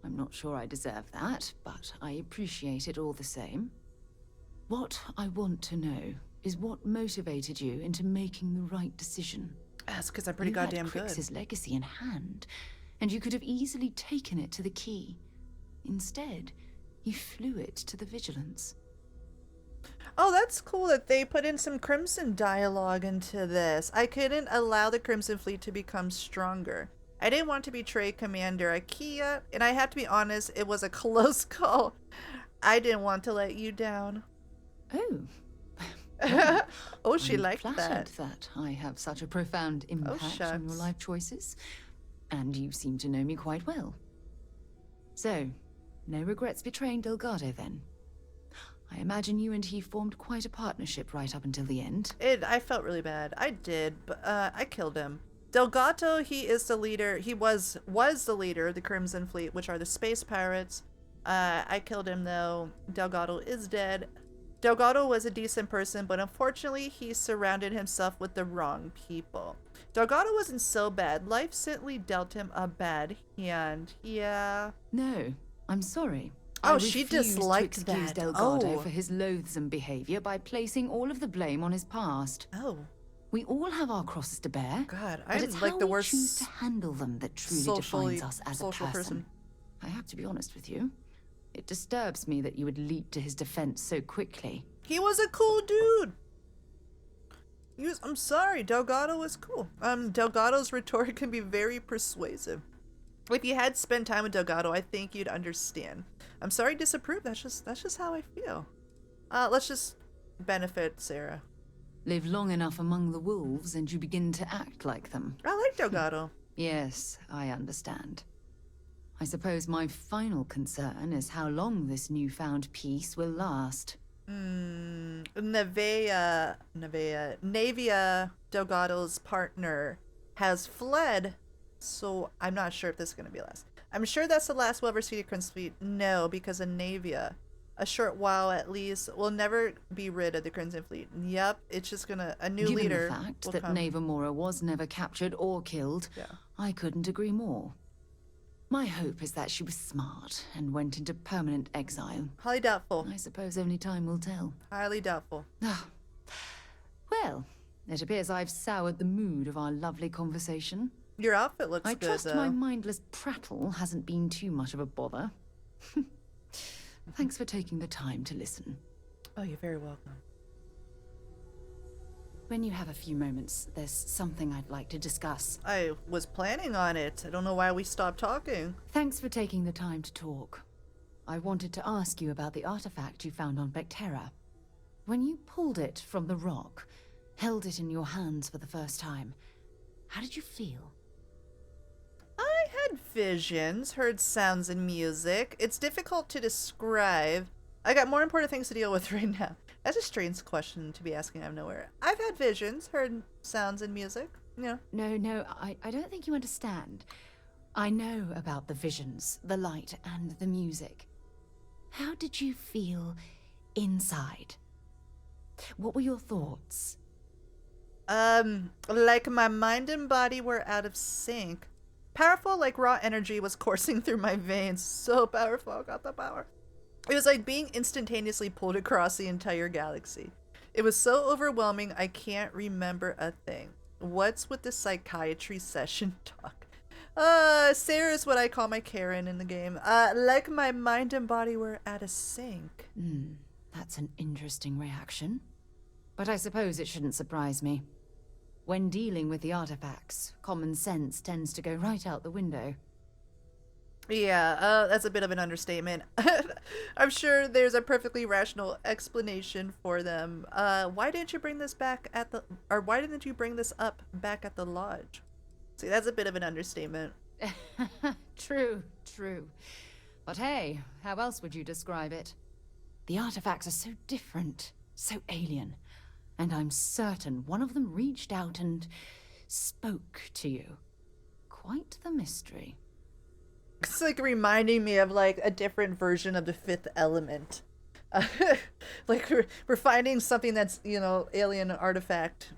I'm not sure I deserve that, but I appreciate it all the same. What I want to know is what motivated you into making the right decision. That's because I'm pretty You goddamn had good. Crix's legacy in hand, and you could have easily taken it to the key. Instead, you flew it to the Vigilance. Oh, that's cool that they put in some Crimson dialogue into this. I couldn't allow the Crimson Fleet to become stronger. I didn't want to betray Commander Akia, and I have to be honest, it was a close call. I didn't want to let you down. Oh. Oh, she I'm liked flattered that. I have such a profound impact on your shucks. life choices. And you seem to know me quite well. So, no regrets betraying Elgato then? I imagine you and he formed quite a partnership right up until the end. I felt really bad. I did, but I killed him. Delgato, he is the leader. He was the leader of the Crimson Fleet, which are the space pirates. I killed him though. Delgato is dead. Delgato was a decent person, but unfortunately he surrounded himself with the wrong people. Delgato wasn't so bad. Life certainly dealt him a bad hand. Yeah. No, I'm sorry. Oh, I she refuse disliked to excuse that. Delgado Oh. for his loathsome behavior by placing all of the blame on his past. Oh. We all have our crosses to bear. God, but I'm it's like how the we worst choose to handle them that truly socially- defines us as a social person. I have to be honest with you. It disturbs me that you would leap to his defense so quickly. He was a cool dude. I'm sorry, Delgado was cool. Delgado's rhetoric can be very persuasive. If you had spent time with Delgado, I think you'd understand. I'm sorry, disapprove. That's just how I feel. Let's just benefit Sarah. Live long enough among the wolves and you begin to act like them. I like Delgado. Yes, I understand. I suppose my final concern is how long this newfound peace will last. Navia Delgado's partner has fled, so I'm not sure if this is going to be last. I'm sure that's the last we'll ever see the Crimson Fleet. No, because of Navia. A short while at least. We'll never be rid of the Crimson Fleet. Yep, it's just gonna... A new leader Given the fact will that come. Neva Mora was never captured or killed, I couldn't agree more. My hope is that she was smart and went into permanent exile. Highly doubtful. I suppose only time will tell. Highly doubtful. Well, it appears I've soured the mood of our lovely conversation. Your outfit looks I good, trust though. my mindless prattle hasn't been too much of a bother. Thanks for taking the time to listen. Oh, you're very welcome. When you have a few moments, there's something I'd like to discuss. I was planning on it. I don't know why we stopped talking. Thanks for taking the time to talk. I wanted to ask you about the artifact you found on Vectera. When you pulled it from the rock, held it in your hands for the first time, how did you feel? I had visions, heard sounds and music. It's difficult to describe. I got more important things to deal with right now. That's a strange question to be asking out of nowhere. I've had visions, heard sounds and music. Yeah. No, I don't think you understand. I know about the visions, the light, and the music. How did you feel inside? What were your thoughts? Like my mind and body were out of sync. Powerful, like raw energy was coursing through my veins. So powerful, I got the power. It was like being instantaneously pulled across the entire galaxy. It was so overwhelming, I can't remember a thing. What's with the psychiatry session talk? Sarah is what I call my Karen in the game. Like my mind and body were out of sync. That's an interesting reaction. But I suppose it shouldn't surprise me. When dealing with the artifacts, common sense tends to go right out the window. Yeah, that's a bit of an understatement. I'm sure there's a perfectly rational explanation for them. Why didn't you bring this back at the... Or why didn't you bring this up back at the lodge? See, that's a bit of an understatement. True. But hey, how else would you describe it? The artifacts are so different, so alien. And I'm certain one of them reached out and spoke to you. Quite the mystery. It's like reminding me of like a different version of the Fifth Element. Like we're finding something that's, you know, alien artifact.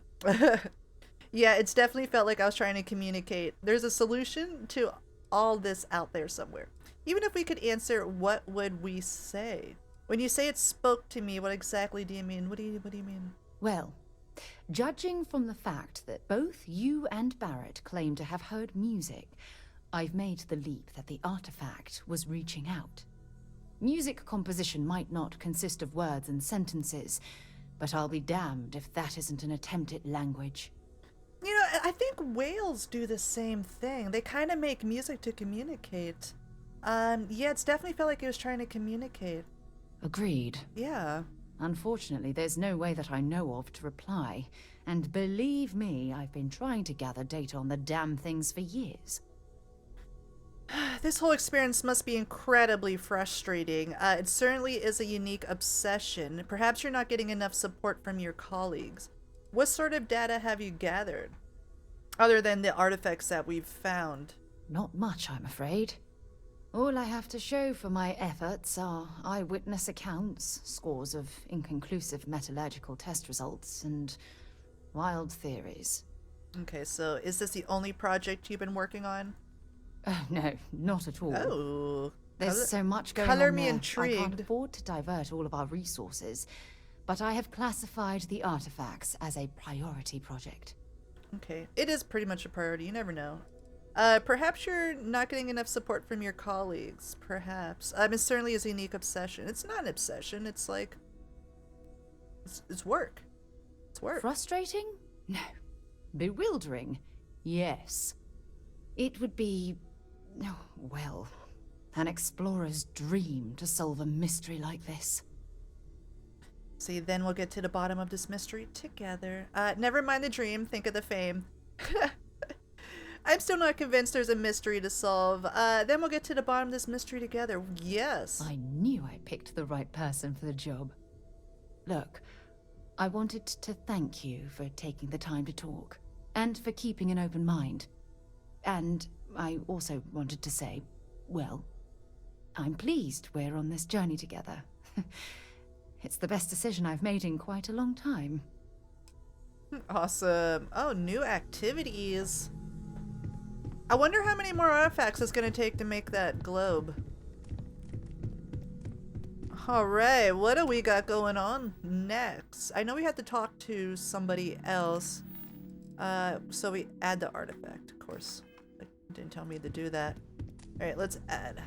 Yeah, it's definitely felt like I was trying to communicate. There's a solution to all this out there somewhere. Even if we could answer, what would we say? When you say it spoke to me, what exactly do you mean? What do you mean? Well, judging from the fact that both you and Barrett claim to have heard music, I've made the leap that the artifact was reaching out. Music composition might not consist of words and sentences, but I'll be damned if that isn't an attempt at language. You know, I think whales do the same thing. They kind of make music to communicate. Yeah, it's definitely felt like it was trying to communicate. Agreed. Yeah. Unfortunately, there's no way that I know of to reply. And believe me, I've been trying to gather data on the damn things for years. This whole experience must be incredibly frustrating. It certainly is a unique obsession. Perhaps you're not getting enough support from your colleagues. What sort of data have you gathered? Other than the artifacts that we've found? Not much, I'm afraid. All I have to show for my efforts are eyewitness accounts, scores of inconclusive metallurgical test results, and wild theories. Okay, so is this the only project you've been working on? No, not at all. Oh. There's so much going color on me there. intrigued. I can't afford to divert all of our resources, but I have classified the artifacts as a priority project. Okay, it is pretty much a priority. You never know. Perhaps you're not getting enough support from your colleagues. Perhaps. It certainly is a unique obsession. It's not an obsession. It's like... It's work. It's work. Frustrating? No. Bewildering? Yes. It would be... oh, well, an explorer's dream to solve a mystery like this. See, then we'll get to the bottom of this mystery together. Never mind the dream. Think of the fame. I'm still not convinced there's a mystery to solve. Then we'll get to the bottom of this mystery together. Yes. I knew I picked the right person for the job. Look, I wanted to thank you for taking the time to talk, and for keeping an open mind. And I also wanted to say, well, I'm pleased we're on this journey together. It's the best decision I've made in quite a long time. Awesome. Oh, new activities. I wonder how many more artifacts it's gonna take to make that globe. Alright, what do we got going on next? I know we had to talk to somebody else. So we add the artifact, of course. It didn't tell me to do that. Alright, let's add.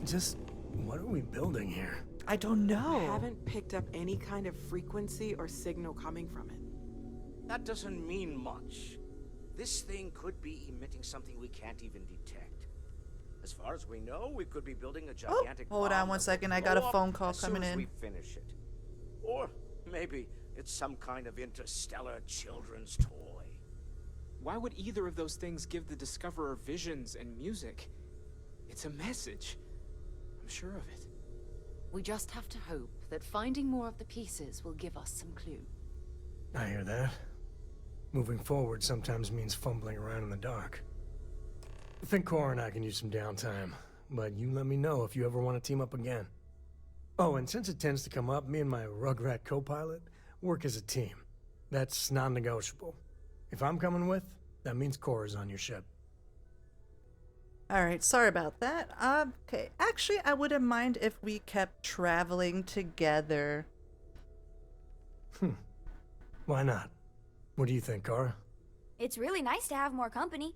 Just what are we building here? I don't know. I haven't picked up any kind of frequency or signal coming from it. That doesn't mean much. This thing could be emitting something we can't even detect. As far as we know, we could be building a gigantic hold on one second. I got a phone call coming in. As soon as we finish it. Or maybe it's some kind of interstellar children's toy. Why would either of those things give the Discoverer visions and music? It's a message. I'm sure of it. We just have to hope that finding more of the pieces will give us some clue. I hear that. Moving forward sometimes means fumbling around in the dark. I think Cora and I can use some downtime, but you let me know if you ever want to team up again. Oh, and since it tends to come up, me and my Rugrat co-pilot work as a team. That's non-negotiable. If I'm coming with, that means Cora's on your ship. Alright, sorry about that. Okay, actually, I wouldn't mind if we kept traveling together. Why not? What do you think, Cora? It's really nice to have more company.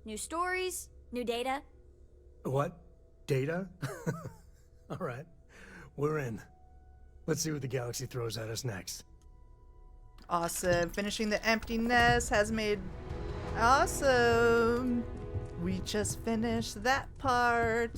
New stories, new data. What? Data? Alright, we're in. Let's see what the galaxy throws at us next. Awesome. Finishing the empty nest has made... Awesome. We just finished that part.